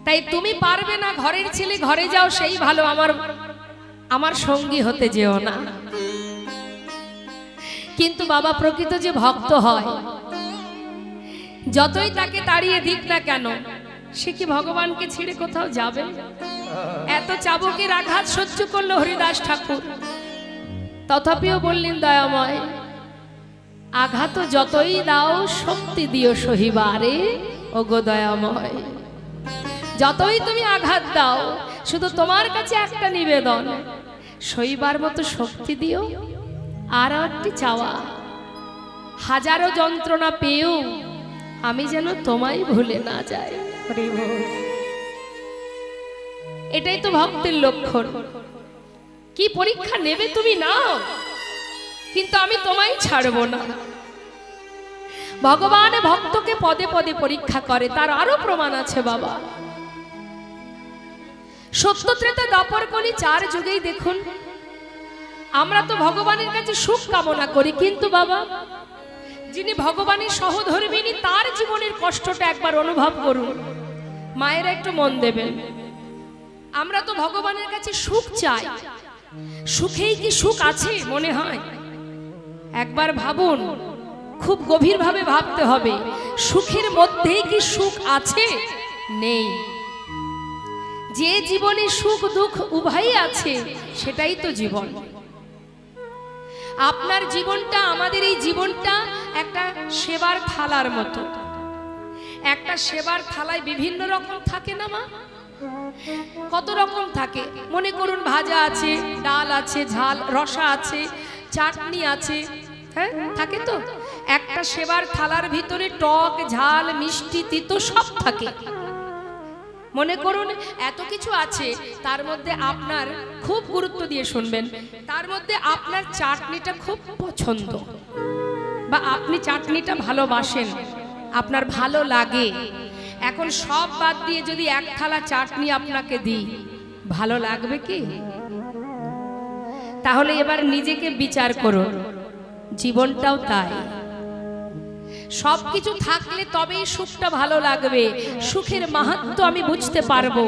তাই তুমি পারবে না, ঘরের ছেলে ঘরে যাও, সেই ভালো। আমার সঙ্গী হতে যেও না। কিন্তু বাবা, প্রকৃত যে ভক্ত হয়, যতই তাকে তাড়িয়ে দিক না কেন, সে কি ভগবানকে ছেড়ে কোথাও যাবে? এত চাবুকের আঘাত সহ্য করলো হরিদাস ঠাকুর। তথাপিও বললেন, দয়াময়, আঘাত যতই দাও শক্তি দিও সহিবারে। ওগো দয়াময়, যতই তুমি আঘাত দাও, শুধু তোমার কাছে একটা নিবেদন, সইবার মতো শক্তি দিও। আর একটি চাওয়া, হাজারো যন্ত্রণা পেয়েও আমি যেন তোমায় ভুলে না যাই। এটাই তো ভক্তের লক্ষণ। কি পরীক্ষা নেবে তুমি নাও, কিন্তু আমি তোমায় ছাড়বো না। ভগবান ভক্তকে পদে পদে পরীক্ষা করে, তার আরো প্রমাণ আছে বাবা। সত্য ত্রেতা দ্বাপর কলি 4 যুগেই দেখুন, আমরা তো ভগবানের কাছে সুখ কামনা করি, কিন্তু বাবা, যিনি ভগবানের সহধর্মিনী, তার জীবনের কষ্টটা একবার অনুভব করুন। মায়েরা একটু মন দেবেন। আমরা তো ভগবানের কাছে সুখ চাই, সুখেই কি সুখ আছে মনে হয়? একবার ভাবুন, খুব গভীরভাবে ভাবতে হবে, সুখের মধ্যেই কি সুখ আছে? নেই। যে জীবনে সুখ দুঃখ উভয়ই আছে, সেটাই তো জীবন। আপনার জীবনটা, আমাদের এই জীবনটা একটা সেবার থালার মতো। একটা সেবার থালায় বিভিন্ন রকম থাকে না মা? কত রকম থাকে। মনে করুন, ভাজা আছে, ডাল আছে, ঝাল রসা আছে, চাটনি আছে, হ্যাঁ থাকে তো। একটা সেবার থালার ভিতরে টক, ঝাল, মিষ্টি, তিতো সব থাকে। মনে করুন এত কিছু আছে, তার মধ্যে আপনার, খুব গুরুত্ব দিয়ে শুনবেন, তার মধ্যে আপনার চাটনিটা খুব পছন্দ, বা আপনি চাটনিটা ভালোবাসেন, আপনার ভালো লাগে। এখন সব বাদ দিয়ে যদি এক থালা চাটনি আপনাকে দিই, ভালো লাগবে কি? তাহলে এবার নিজেকে বিচার করুন। জীবনটাও তাই। সবকিছু থাকলে তবেই সুখটা ভালো লাগবে। সুখের মাহাত্ম্য আমি বুঝতে পারবো।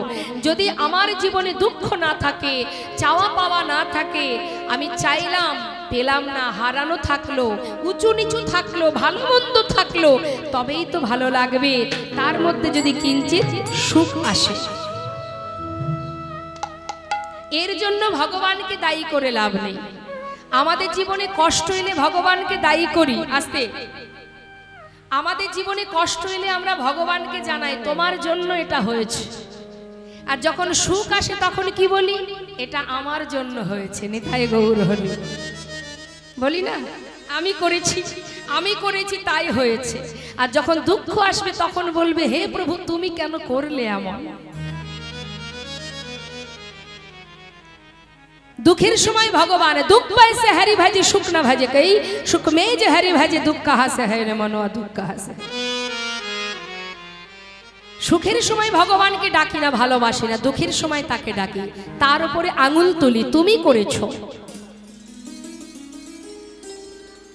যদি আমার জীবনে দুঃখ না থাকে, চাওয়া পাওয়া না থাকে, আমি চাইলাম পেলাম না, হারানো থাকলো, উঁচু নিচু থাকলো, ভালো মন্দ থাকলো, তবেই তো ভালো লাগবে। তার মধ্যে যদি কিঞ্চিত সুখ আসে, এর জন্য ভগবানকে দায়ী করে লাভ নেই। আমাদের জীবনে কষ্ট এলে ভগবানকে দায়ী করি। আস্তে, আমাদের জীবনে কষ্ট এলে আমরা ভগবানকে জানাই, তোমার জন্য এটা হয়েছে। আর যখন সুখ আসে তখন কি বলি? এটা আমার জন্য হয়েছে। নিতাই গৌর হরি। বলি না, আমি করেছি তাই হয়েছে। আর যখন দুঃখ আসবে তখন বলবে, হে প্রভু তুমি কেন করলে এমন? दुखेर समय भगवान दुख पैसे हरि भजे सुख न भजे कई सुख में जे हरि भजे दुख कहाँ से है रे मनवा दुख कहाँ से। सुखेर समय भगवान के डाकी ना भालोबासी ना दुखेर समय ताके डाकी तार उपरे आंगुल तुली तुमी करेछो।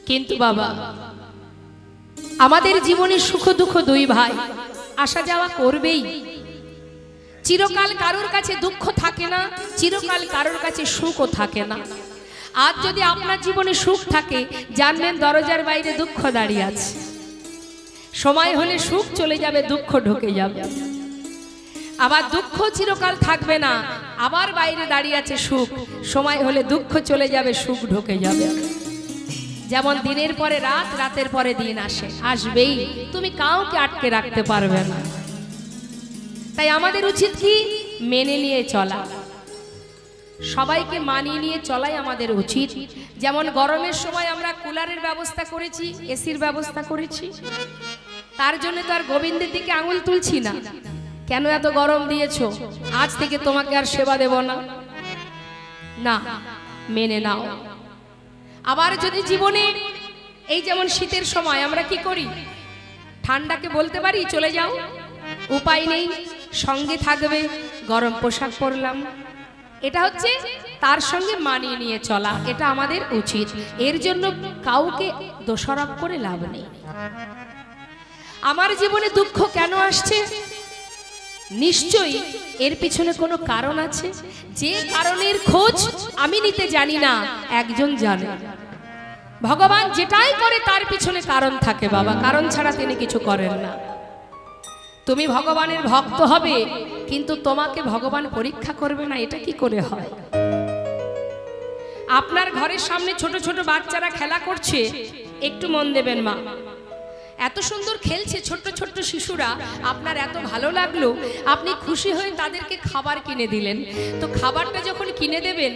किन्तु बाबा आमादेर जीवने सुख दुख दुई भाई आशा जावा करबेई। चिरकाल कारोर काछे दुख थाके ना चिरकाल कारोर काछे सुखो थाके ना। आज यदि आपनार जीवने सुख थाके जानबेन दरजार बाइरे दुख दाड़िये आछे। समय होले सुख चले जाबे दुख ढुके जाबे। आबार दुख चिरकाल थाकबे ना आबार बाइरे दाड़िये आछे सुख। समय होले दुख चले जाबे सुख ढुके जाबे। যেমন দিনের পরে রাত রাতের পরে দিন আসে আসবেই তুমি কাউকে আটকে রাখতে পারবে না। তাই আমাদের উচিত কি মেনে নিয়ে চলা সবাইকে মানিয়ে নিয়ে চলাই আমাদের উচিত। যেমন গরমের সময় আমরা কুলারের ব্যবস্থা করেছি এসির ব্যবস্থা করেছি তার জন্য তো আর গোবিন্দের দিকে আঙুল তুলছি না কেন এত গরম দিয়েছো আজ থেকে তোমাকে আর সেবা দেব না না মেনে নাও। আবার যদি জীবনে এই যেমন শীতের সময় আমরা কি করি ঠান্ডাকে বলতে পারি চলে যাও উপায় নেই সঙ্গে থাকবে গরম পোশাক পরলাম এটা হচ্ছে তার সঙ্গে মানিয়ে নিয়ে চলা এটা আমাদের উচিত। এর জন্য কাউকে দোষারোপ করে লাভ নেই। আমার জীবনে দুঃখ কেন আসছে নিশ্চয়ই এর পিছনে কোনো কারণ আছে যে কারণের খোঁজ আমি নিতে জানি না একজন জানে। ভগবান যেটাই করে তার পিছনে কারণ থাকে বাবা কারণ ছাড়া তিনি কিছু করেন না। তুমি ভগবানের ভক্ত হবে কিন্তু তোমাকে ভগবান পরীক্ষা করবে না এটা কি করে হয়। আপনার ঘরের সামনে ছোট ছোট বাচ্চারা খেলা করছে একটু মন দেবেন মা এত সুন্দর খেলছে ছোট্ট ছোট্ট শিশুরা আপনার এত ভালো লাগলো আপনি খুশি হয়ে তাদেরকে খাবার কিনে দিলেন। তো খাবারটা যখন কিনে দেবেন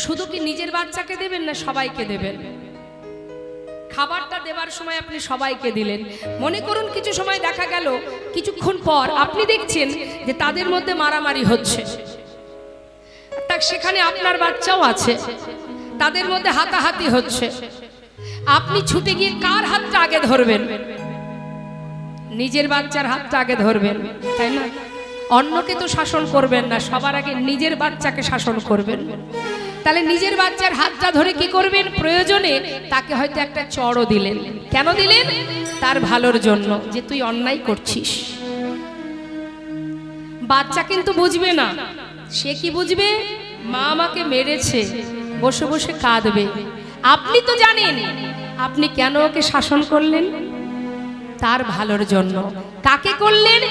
শুধু কি নিজের বাচ্চাকে দেবেন না সবাইকে দেবেন। খাবারটা দেবার সময় আপনি সবাইকে দিলেন মনে করুন কিছু সময় দেখা গেল কিছুক্ষণ পর আপনি দেখছেন যে তাদের মধ্যে মারামারি হচ্ছে তা সেখানে আপনার বাচ্চাও আছে তাদের মধ্যে হাতাহাতি হচ্ছে আপনি ছুটে গিয়ে কার হাতটা আগে ধরবেন নিজের বাচ্চার হাতটা আগে ধরবেন তাই না। অন্যকে তো শাসন করবেন না সবার আগে নিজের বাচ্চাকে শাসন করবেন। তাহলে নিজের বাচ্চার হাতটা ধরে কি করবেন প্রয়োজনে তাকে হয়তো একটা চড়ও দিলেন কেন দিলেন তার ভালোর জন্য যে তুই অন্যায় করছিস। বাচ্চা কিন্তু বুঝবে না সে কি বুঝবে মা আমাকে মেরেছে বসে বসে কাঁদবে। আপনি তো জানেন আপনি কেন ওকে শাসন করলেন তার ভালোর জন্য। কাকে করলেন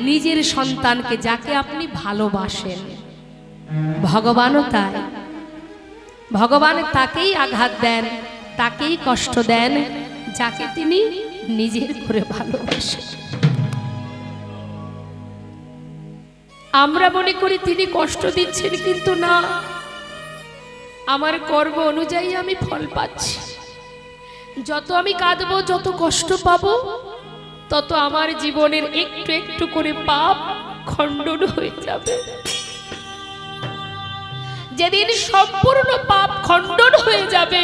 নিজের সন্তানকে যাকে আপনি ভালোবাসেন। ভগবানও তাই ভগবান তাকেই আঘাত দেন তাকেই কষ্ট দেন যাকে তিনি নিজের করে ভালোবাসেন। আমরা মনে করি তিনি কষ্ট দিচ্ছেন কিন্তু না আমার কর্ম অনুযায়ী আমি ফল পাচ্ছি। যত আমি কাঁদবো যত কষ্ট পাবো তত আমার জীবনের একটু একটু করে পাপ খণ্ডন হয়ে যাবে। যেদিন সম্পূর্ণ পাপ খণ্ডন হয়ে যাবে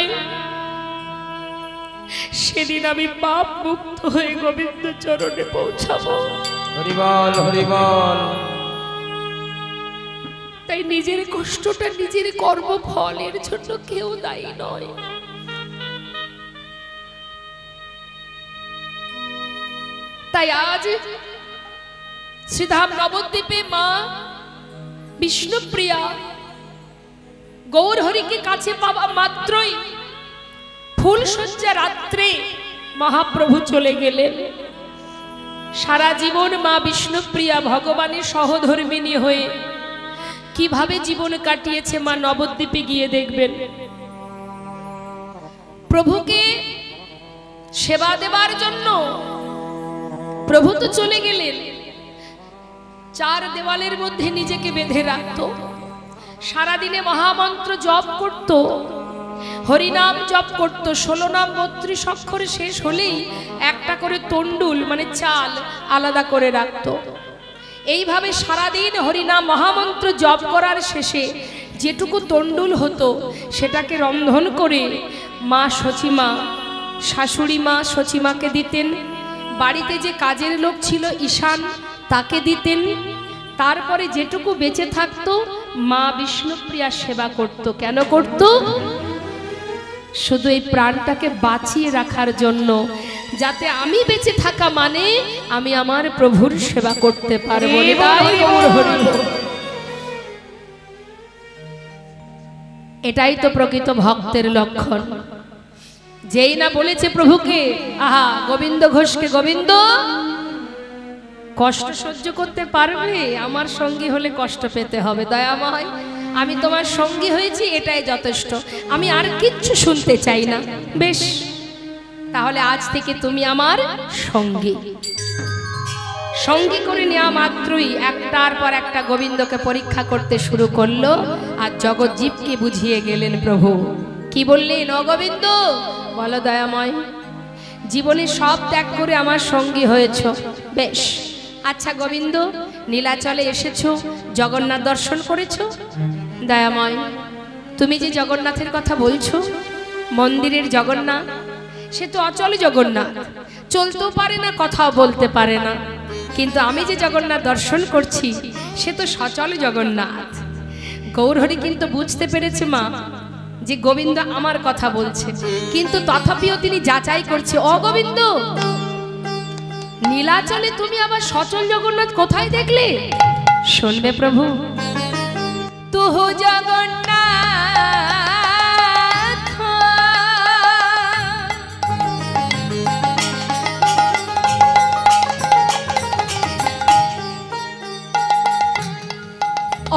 সেদিন আমি পাপ মুক্ত হয়ে গোবিন্দ চরণে পৌঁছাবো। হরি বল হরি বল। তাই নিজের কষ্টটা নিজের কর্মফলের জন্য কেউ দায়ী নয়। তাই আজ শ্রীধাম নবদ্বীপে মা বিষ্ণুপ্রিয়া গৌর হরিকে কাছে পাওয়া মাত্রই ফুলশয্যা রাত্রে মহাপ্রভু চলে গেলেন। সারা জীবন মা বিষ্ণুপ্রিয়া ভগবানের সহধর্মিণী হয়ে কিভাবে জীবন কাটিয়েছে মা নবদ্বীপে গিয়ে দেখবেন। প্রভুকে সেবা দেবার জন্য প্রভু তো চলে গেলেন চার দেওয়ালের মধ্যে নিজেকে বেঁধে রাখত সারাদিনে মহামন্ত্র জপ করত হরিনাম জপ করত 16 নাম 32 অক্ষরে শেষ হলেই একটা করে তন্ডুল মানে চাল আলাদা করে রাখত। এইভাবে সারাদিন হরিনাম মহামন্ত্র জপ করার শেষে যেটুকু তণ্ডুল হতো সেটাকে রন্ধন করে মা সচিমা, শাশুড়ি মা সচিমাকে দিতেন। বাড়িতে যে কাজের লোক ছিল ঈশান, তাকে দিতেন। তারপরে যেটুকু বেঁচে থাকতো মা বিষ্ণুপ্রিয়া সেবা করত। কেন করত? শুধু এই প্রাণটাকে বাঁচিয়ে রাখার জন্য, যাতে আমি বেঁচে থাকা মানে আমি আমার প্রভুর সেবা করতে পারবো। এটাই তো প্রকৃত ভক্তের লক্ষণ। যেই না বলেছে প্রভুকে, আহা গোবিন্দ ঘোষকে, গোবিন্দ কষ্ট সহ্য করতে পারবে? আমার সঙ্গী হলে কষ্ট পেতে হবে, দয়াময় আমি তোমার সঙ্গী হয়েছি, এটাই যথেষ্ট, আমি আর কিচ্ছু শুনতে চাই না। বেশ, তাহলে আজ থেকে তুমি আমার সঙ্গী। সঙ্গী করে নেওয়া মাত্রই একটার পর একটা গোবিন্দকে পরীক্ষা করতে শুরু করলো, আর জগৎজীবকে বুঝিয়ে গেলেন প্রভু। কি বললেন? ও গোবিন্দ, বলো দয়াময়, জীবনে সব ত্যাগ করে আমার সঙ্গী হয়েছ, বেশ। আচ্ছা গোবিন্দ, নীলাচলে এসেছো, জগন্নাথ দর্শন করেছো? দয়াময়, তুমি যে জগন্নাথের কথা বলছো, মন্দিরের জগন্নাথ, সে তো অচল জগন্নাথ, চলতেও পারে না, কথাও বলতে পারে না। কিন্তু আমি যে জগন্নাথ দর্শন করছি, সে তো সচল জগন্নাথ। গৌরহরি কিন্তু বুঝতে পেরেছে মা যে গোবিন্দ আমার কথা বলছে, কিন্তু তথাপিও তিনি যাচাই করছে, ও গোবিন্দ, নীলাচলে তুমি আবার সচল জগন্নাথ কোথায় দেখলে? শুনবে প্রভু, তুহু জগন্নাথ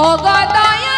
অগদয়া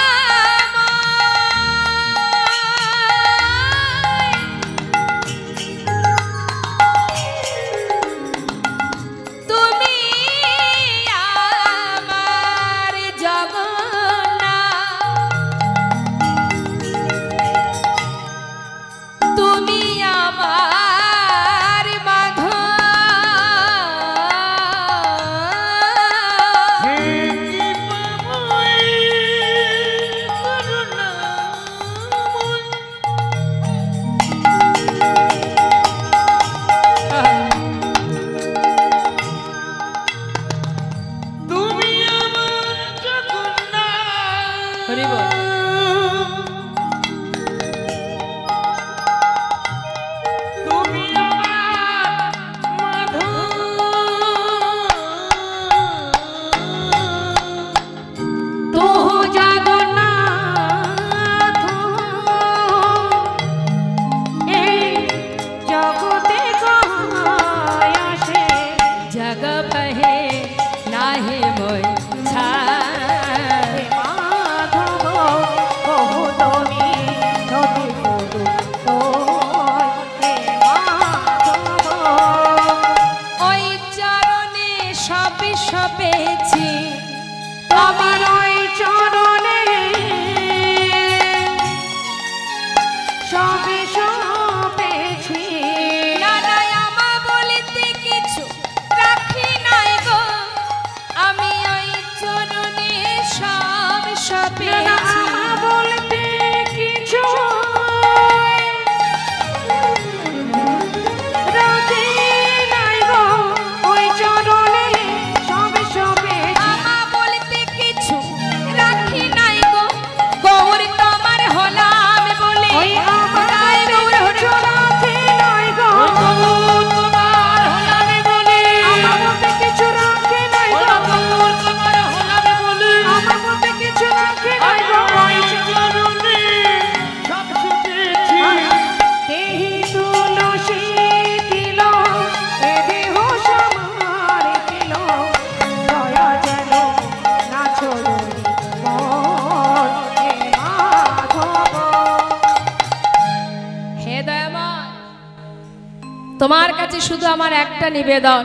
তোমার কাছে শুধু আমার একটা নিবেদন,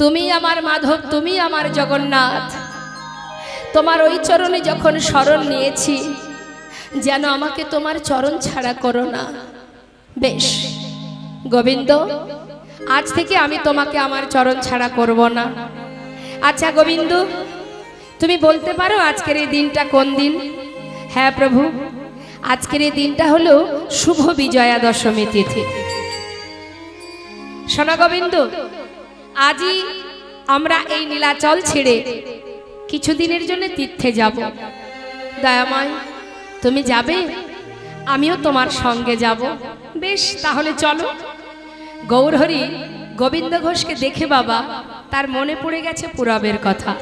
তুমি আমার মাধব, তুমি আমার জগন্নাথ, তোমার ওই চরণে যখন শরণ নিয়েছি, যেন আমাকে তোমার চরণ ছাড়া করো না। বেশ গোবিন্দ, আজ থেকে আমি তোমাকে আমার চরণ ছাড়া করব না। আচ্ছা গোবিন্দ, তুমি বলতে পারো আজকের এই দিনটা কোন দিন? হ্যাঁ প্রভু, আজকের এই দিনটা হলো শুভ বিজয়া দশমী তিথি। সোনা গোবিন্দ, আজই আমরা এই নীলাচল ছেড়ে কিছুদিনের জন্য তীর্থে যাব। দয়াময়, তুমি যাবে, আমিও তোমার সঙ্গে যাব। বেশ, তাহলে চলো। গৌরহরি গোবিন্দ ঘোষকে দেখে বাবা তার মনে পড়ে গেছে পুরবের কথা।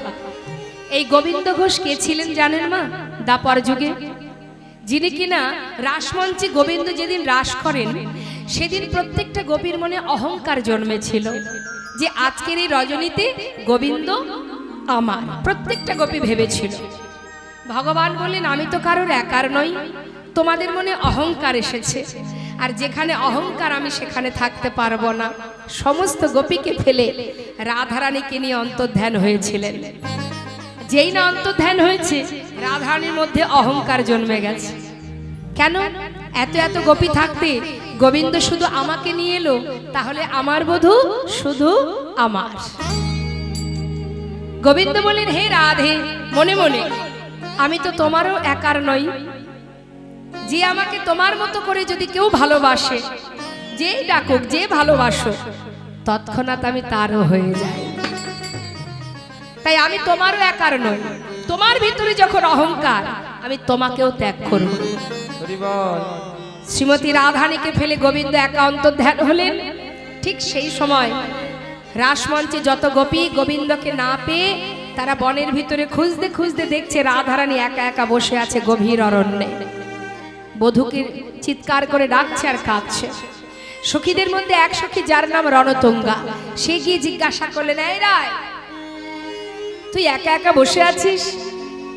এই গোবিন্দ ঘোষ কে ছিলেন জানেন মা? দাপর যুগে যিনি কিনা রাসমঞ্চে গোবিন্দ যেদিন রাস করেন সেদিন প্রত্যেকটা গোপীর মনে অহংকার জন্মেছিল যে আজকের এই রজনীতে গোবিন্দ আমার। প্রত্যেকটা গোপী ভেবেছিল। ভগবান বললেন, আমি তো কারোর একার নই, তোমাদের মনে অহংকার এসেছে, আর যেখানে অহংকার আমি সেখানে থাকতে পারবো না। সমস্ত গোপীকে ফেলে রাধারানীকে নিয়ে অন্তর্ধান হয়েছিলেন। যেই না অন্তর্ধান হয়েছে, রাধারানীর মধ্যে অহংকার জন্মে গেছে। কেন? এত এত গোপী থাকতে গোবিন্দ শুধু আমাকে নিয়ে এলো, তাহলে আমার বধূ শুধু আমার। গোবিন্দ বলেন, হে রাধে, মনে মনে আমি তো তোমারও একার নই। যে আমাকে তোমার মতো করে যদি কেউ ভালোবাসে, যেই ডাকুক, যে ভালোবাসো, তৎক্ষণাৎ আমি তারও হয়ে যাই। তাই আমি তোমারও একার নই। তোমার ভিতরে যখন অহংকার, আমি তোমাকেও ত্যাগ করব। শ্রীমতী রাধারানীকে ফেলে গোবিন্দ একা অন্তর্ধান হলেন। ঠিক সেই সময় রাসমঞ্চে যত গোপী গোবিন্দকে না পেয়ে তারা বনের ভিতরে খুঁজতে খুঁজতে দেখছে রাধারানী একা একা বসে আছে গভীর অরণ্যে। বধূকে চিৎকার করে ডাকছে আর কাঁদছে। সখীদের মধ্যে এক সখী যার নাম রণতুঙ্গা, সে গিয়ে জিজ্ঞাসা করলেন, এই রায়, তুই একা একা বসে আছিস,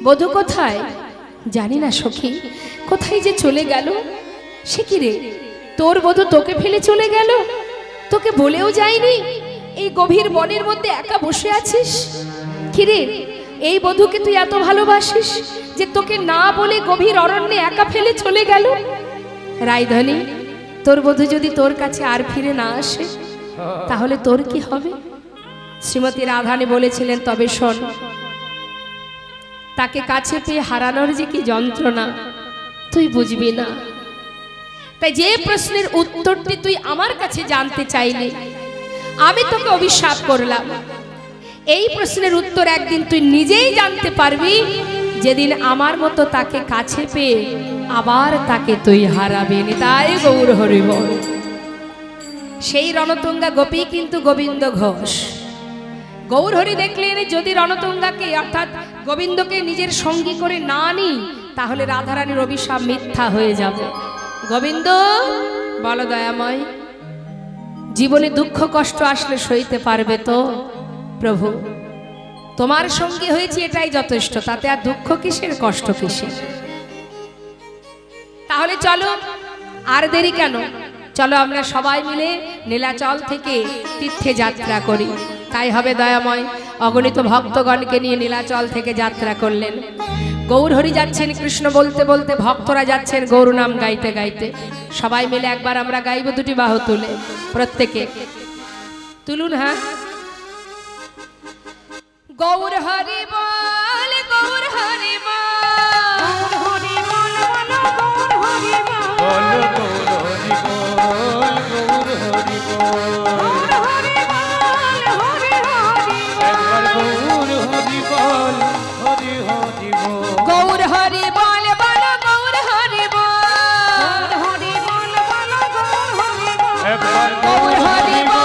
বধূ কোথায়? জানি না সখী, কোথায় যে চলে গেল। সে কি রে, তোর বধূ তোকে ফেলে চলে গেল? তোকে বলেও যায়নি? এই গভীর বনের মধ্যে একা বসে আছিস? কি রে, এই বধূকে তুই এত ভালোবাসিস যে তোকে না বলে গভীর অরণ্যে একা ফেলে চলে গেল? রায়ধনী, তোর বধূ যদি তোর কাছে আর ফিরে না আসে, তাহলে তোর কি হবে? শ্রীমতী রাধারানী বলেছিলেন, তবে শোন, তাকে কাছে পেয়ে হারানোর যে কি যন্ত্রণা তুই বুঝবি না। তাই যে প্রশ্নের উত্তরটি তুই আমার কাছে জানতে চাইলি, আমি তোকে অভিশাপ করলাম। এই প্রশ্নের উত্তর একদিন তুই নিজেই জানতে পারবি, যেদিন আমার মতো তাকে কাছে পেয়ে আবার তাকে তুই হারাবেন। তাই গৌর হরি বল। সেই রণতুঙ্গা গোপী কিন্তু গোবিন্দ ঘোষ। গৌর হরি দেখলেন, যদি রণতুঙ্গাকে অর্থাৎ গোবিন্দকে নিজের সঙ্গী করে না নি, তাহলে রাধারানীর অভিশাপ মিথ্যা হয়ে যাবে। গোবিন্দ বল, দয়াময়, জীবনে দুঃখ কষ্ট আসলে সইতে পারবে তো? প্রভু, তোমার সঙ্গী হয়েছি এটাই যথেষ্ট, তাতে আর দুঃখ কিসের, কষ্ট কিসের? তাহলে চলো, আর দেরি কেন, চলো আমরা সবাই মিলে নীলাচল থেকে তীর্থে যাত্রা করি। তাই হবে দয়াময় অগণিত ভক্তগণকে নিয়ে নীলাচল থেকে যাত্রা করলেন। গৌর হরি যাচ্ছেন কৃষ্ণ বলতে বলতে, ভক্তরা যাচ্ছেন গৌর নাম গাইতে গাইতে। সবাই মিলে একবার আমরা গাইব, দুটি বাহু তুলে, প্রত্যেকে তুলুন। হ্যাঁ, গৌর হরি বল, গৌর হরি বল, গৌর হরি বল, গৌর হরি বল, গৌর হরি বল, গৌর হরি বল, গৌর হরি বল, হরি হরি বল, গৌর হরি বল, হরি হরি বল, গৌর হরি বল, বল গৌর হরি বল, গৌর হরি বল, বল গৌর হরি বল,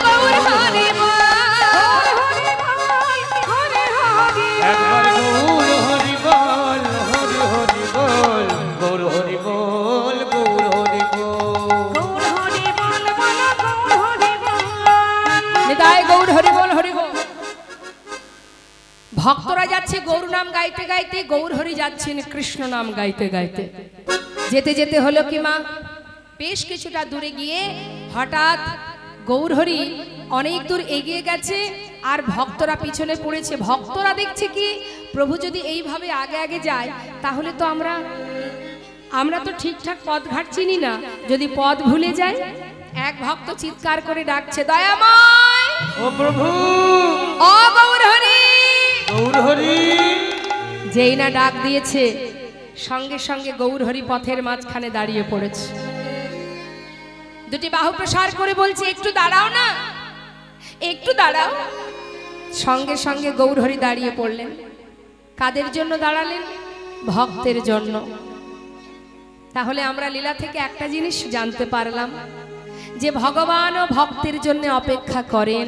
গৌর হরি বল, গৌর হরি বল, একবার গৌর হরি বল, হরি হরি বল, গৌর হরি বল, গৌর হরি বল, গৌর হরি বল, বল গৌর হরি বল, নিতাই গৌর হরি বল, হরি বল। ভক্তরা যাচ্ছে গৌর নাম গাইতে গাইতে, গৌর হরি যাচ্ছেন কৃষ্ণ নাম গাইতে গাইতে। যেতে যেতে হলো কি মা, বেশ কিছুটা দূরে গিয়ে হঠাৎ গৌর হরি অনেক দূর এগিয়ে গেছে আর ভক্তরা পিছনে পড়েছে। ভক্তরা দেখছে কি, প্রভু যদি এইভাবে আগে আগে যায়, তাহলে তো আমরা তো ঠিকঠাক পথঘাট চিনি না, যদি পথ ভুলে যায়। এক ভক্ত চিৎকার করে ডাকছে, দয়াময় ও প্রভু, ও গৌর হরি, গৌর হরি। যেই না ডাক দিয়েছে, সঙ্গে সঙ্গে গৌরহরি পথের মাঝখানে দাঁড়িয়ে পড়েছে। দুটি বাহু প্রসার করে বলছে, একটু দাঁড়াও না, একটু দাঁড়াও। সঙ্গে সঙ্গে গৌরহরি দাঁড়িয়ে পড়লেন। কাদের জন্য দাঁড়ালেন? ভক্তের জন্য। তাহলে আমরা লীলা থেকে একটা জিনিস জানতে পারলাম, যে ভগবানও ভক্তের জন্য অপেক্ষা করেন।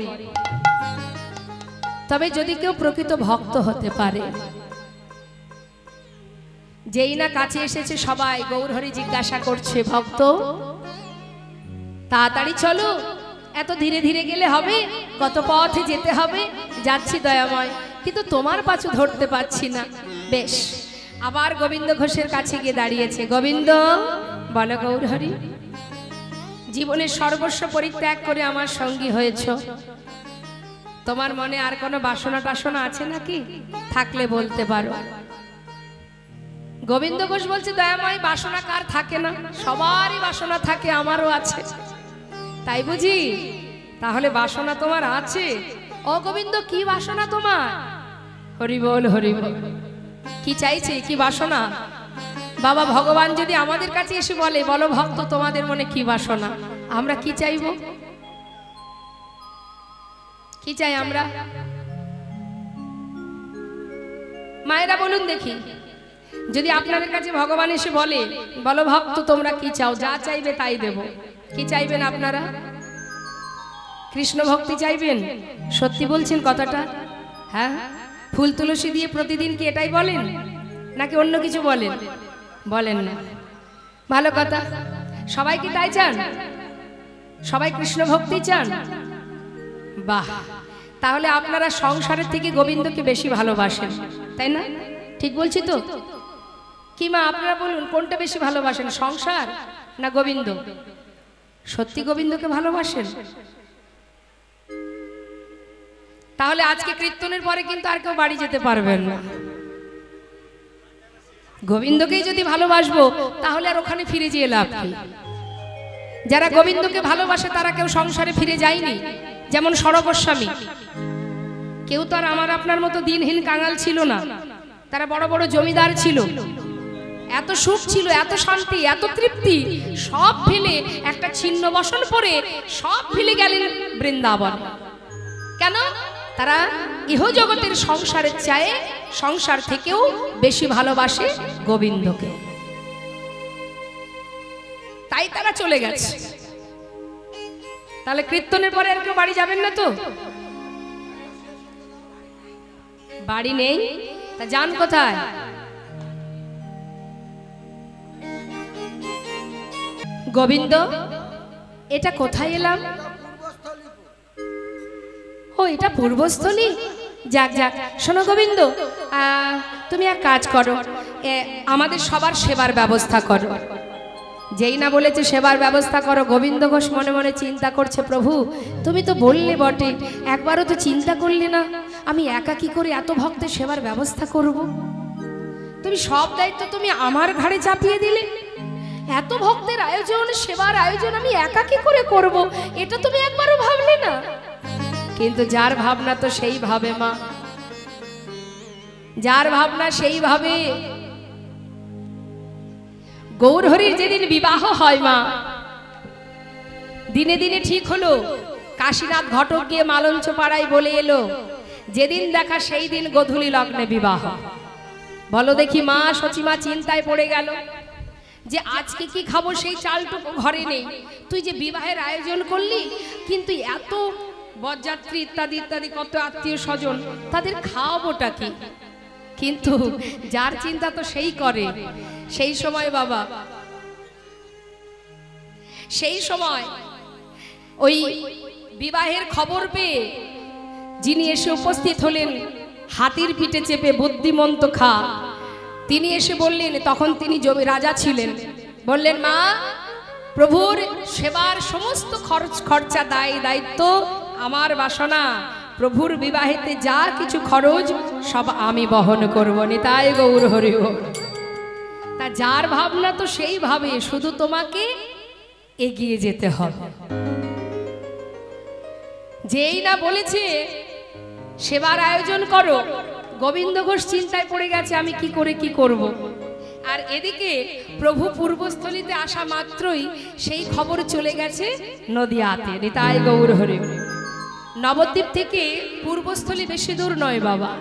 তবে যদি কেউ প্রকৃত ভক্ত হতে পারে, যেই না কাছে এসেছে সবাই গৌরহরি জিজ্ঞাসা করছে, ভক্ত তাড়াতাড়ি চলো, এত ধীরে ধীরে গেলে হবে? কত পথে যেতে হবে? যাচ্ছি দয়াময়, কিন্তু তোমার পাছু ধরতে পারছি না। বেশ, আবার গোবিন্দ ঘোষের কাছে গিয়ে দাঁড়িয়েছে। গোবিন্দ, বলো গৌরহরি, জীবনের সর্বস্ব পরিত্যাগ করে আমার সঙ্গী হয়েছ, তোমার মনে আর কোনো বাসনা টাসনা আছে নাকি? থাকলে বলতে পারো। গোবিন্দ ঘোষ বলছে, দয়াময়, বাসনা কার থাকে না? সবারই বাসনা থাকে, আমারও আছে। তাই বুঝি? তাহলে বাসনা তোমার আছে। ও গোবিন্দ, কি বাসনা তোমার? হরি বল, হরি বল। কি চাইছে, কি বাসনা? বাবা ভগবান যদি আমাদের কাছে এসে বলে, বলো ভক্ত তোমাদের মনে কি বাসনা, আমরা কি চাইব? কি চাই আমরা? মায়েরা বলুন দেখি, যদি আপনাদের কাছে ভগবান এসে বলে, বলো ভক্ত তোমরা কি চাও, যা চাইবে তাই দেব, কি চাইবেন আপনারা? কৃষ্ণ ভক্তি চাইবেন? সত্যি বলছেন কথাটা? হ্যাঁ, ফুল তুলসী দিয়ে প্রতিদিন কি এটাই বলেন, নাকি অন্য কিছু বলেন? বলেন না, ভালো কথা। সবাই কি তাই চান? সবাই কৃষ্ণ ভক্তি চান? বাহ, তাহলে আপনারা সংসারের থেকে গোবিন্দকে বেশি ভালোবাসেন, তাই না? ঠিক বলছি তো? কি মা, আপনারা বলুন, কোনটা বেশি ভালোবাসেন, সংসার না গোবিন্দ? সত্যি গোবিন্দকে ভালোবাসেন? তাহলে আজকে কীর্তনের পরে কিন্তু আর কেউ বাড়ি যেতে পারবেন না। গোবিন্দকেই যদি ভালোবাসবো, তাহলে আর ওখানে ফিরে যেয়ে লাভ কি? যারা গোবিন্দকে ভালোবাসে তারা কেউ সংসারে ফিরে যায়নি। যেমন সরগোস্বামী, কেউ তো আর আমার আপনার মতো দিনহীন কাঙাল ছিল না। তারা বড় বড় জমিদার ছিল, এত সুখ ছিল, এত শান্তি, এত তৃপ্তি, সব ফেলে একটা ছিন্ন বসন পরে সব ফেলে গেলেন বৃন্দাবন। কেন? তারা ইহ জগতের সংসারের চায়ে সংসার থেকেও বেশি ভালোবাসে গোবিন্দকে, তাই তারা চলে গেছে। তাহলে কীর্তনের পরে আর কেউ বাড়ি যাবেন না তো? বাড়ি নেই, তা যান কোথায়? গোবিন্দ, এটা কোথায় এলাম? ও, এটা পূর্বস্থলী। যাক যাক, শোনো গোবিন্দ, তুমি এক কাজ করো, আমাদের সবার সেবার ব্যবস্থা করো। যেই না বলেছে সেবার ব্যবস্থা করো, গোবিন্দ ঘোষ মনে মনে চিন্তা করছে, প্রভু তুমি তো বললে বটে, একবারও তো চিন্তা করলে না আমি একা কি করে এত ভক্তের সেবার ব্যবস্থা করব? তুমি সব দায়িত্ব তুমি আমার ঘাড়ে চাপিয়ে দিলে। এত ভক্তের আয়োজন, সেবার আয়োজন আমি একা কি করে করব? এটা তুমি একবারও ভাবলে না? কিন্তু যার ভাবনা তো সেই ভাবে মা, যার ভাবনা সেই ভাবে। গৌরহরির যেদিন বিবাহ হয় মা, দিনে দিনে ঠিক হলো। কাশীনাথ ঘটক গিয়ে মালঞ্চ পাড়ায় বলে এলো, যেদিন দেখা সেই দিন গোধূলি লগ্নে বিবাহ। বলো দেখি মা, সচিমা চিন্তায় পড়ে গেল যে আজকে কি খাবো, সেই চালটুকু ঘরে নেই। তুই যে বিবাহের আয়োজন করলি, কিন্তু এত বরযাত্রী ইত্যাদি ইত্যাদি কত আত্মীয় স্বজন, তাদের খাওয়াবোটা কি? কিন্তু যার চিন্তা তো সেই করে। সেই সময় বাবা, সেই সময় ওই বিবাহের খবর পেয়ে যিনি এসে উপস্থিত হলেন, হাতির পিঠে চেপে বুদ্ধিমন্ত খা, তিনি এসে বললেন, তখন তিনি রাজা ছিলেন, বললেন মা, প্রভুর সেবার সমস্ত খরচা দায় দায়িত্ব আমার বাসনা, প্রভুর বিবাহেতে যা কিছু খরচ সব আমি বহন করব। নিতাই গৌর হরি বল। তা যার ভাবনা তো সেই ভাবে, শুধু তোমাকে এগিয়ে যেতে হবে। যেই না বলেছে সেবার আয়োজন করো, গোবিন্দ ঘোষ চিন্তায় পড়ে গেছে, আমি কি করে কি করব। আর এদিকে প্রভু পূর্বস্থলীতে আসা মাত্রই সেই খবর চলে গেছে নদিয়াতে। নিতাই গৌর হরি। নবদ্বীপ থেকে পূর্বস্থলী বেশি দূর নয় বাবা,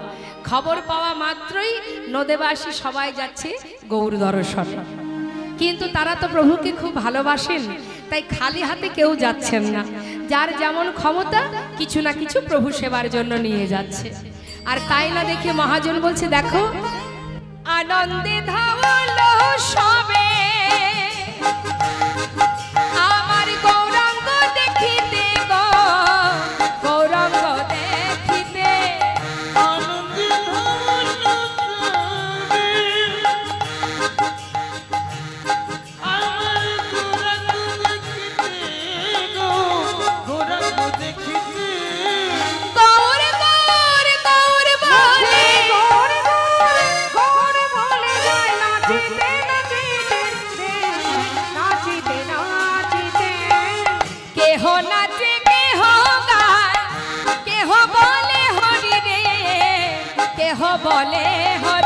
খবর পাওয়া মাত্রই নদেবাসী সবাই যাচ্ছে গৌর দর্শন। কিন্তু তারা তো প্রভুকে খুব ভালোবাসেন, তাই খালি হাতে কেউ যাচ্ছেন না। যার যেমন ক্ষমতা কিছু না কিছু প্রভু সেবার জন্য নিয়ে যাচ্ছে। আর তাই না দেখে মহাজন বলছে, দেখো আনন্দে ধাওলো সবে আমার গৌরাঙ্গ দেখিতে গো, গৌরাঙ্গ দেখিতে আনন্দে ধাওলো সবে আমার গৌরাঙ্গ দেখিতে গো, গৌরাঙ্গ দেখিতে গৌর গৌর গৌর বলে গৌর গৌর গৌর বলে যায় নাচিতে নাচিতে নাচিতে কেহ নাচে কেহ গায়, কেহ বলে হরি রে, কেহ বলে হরি।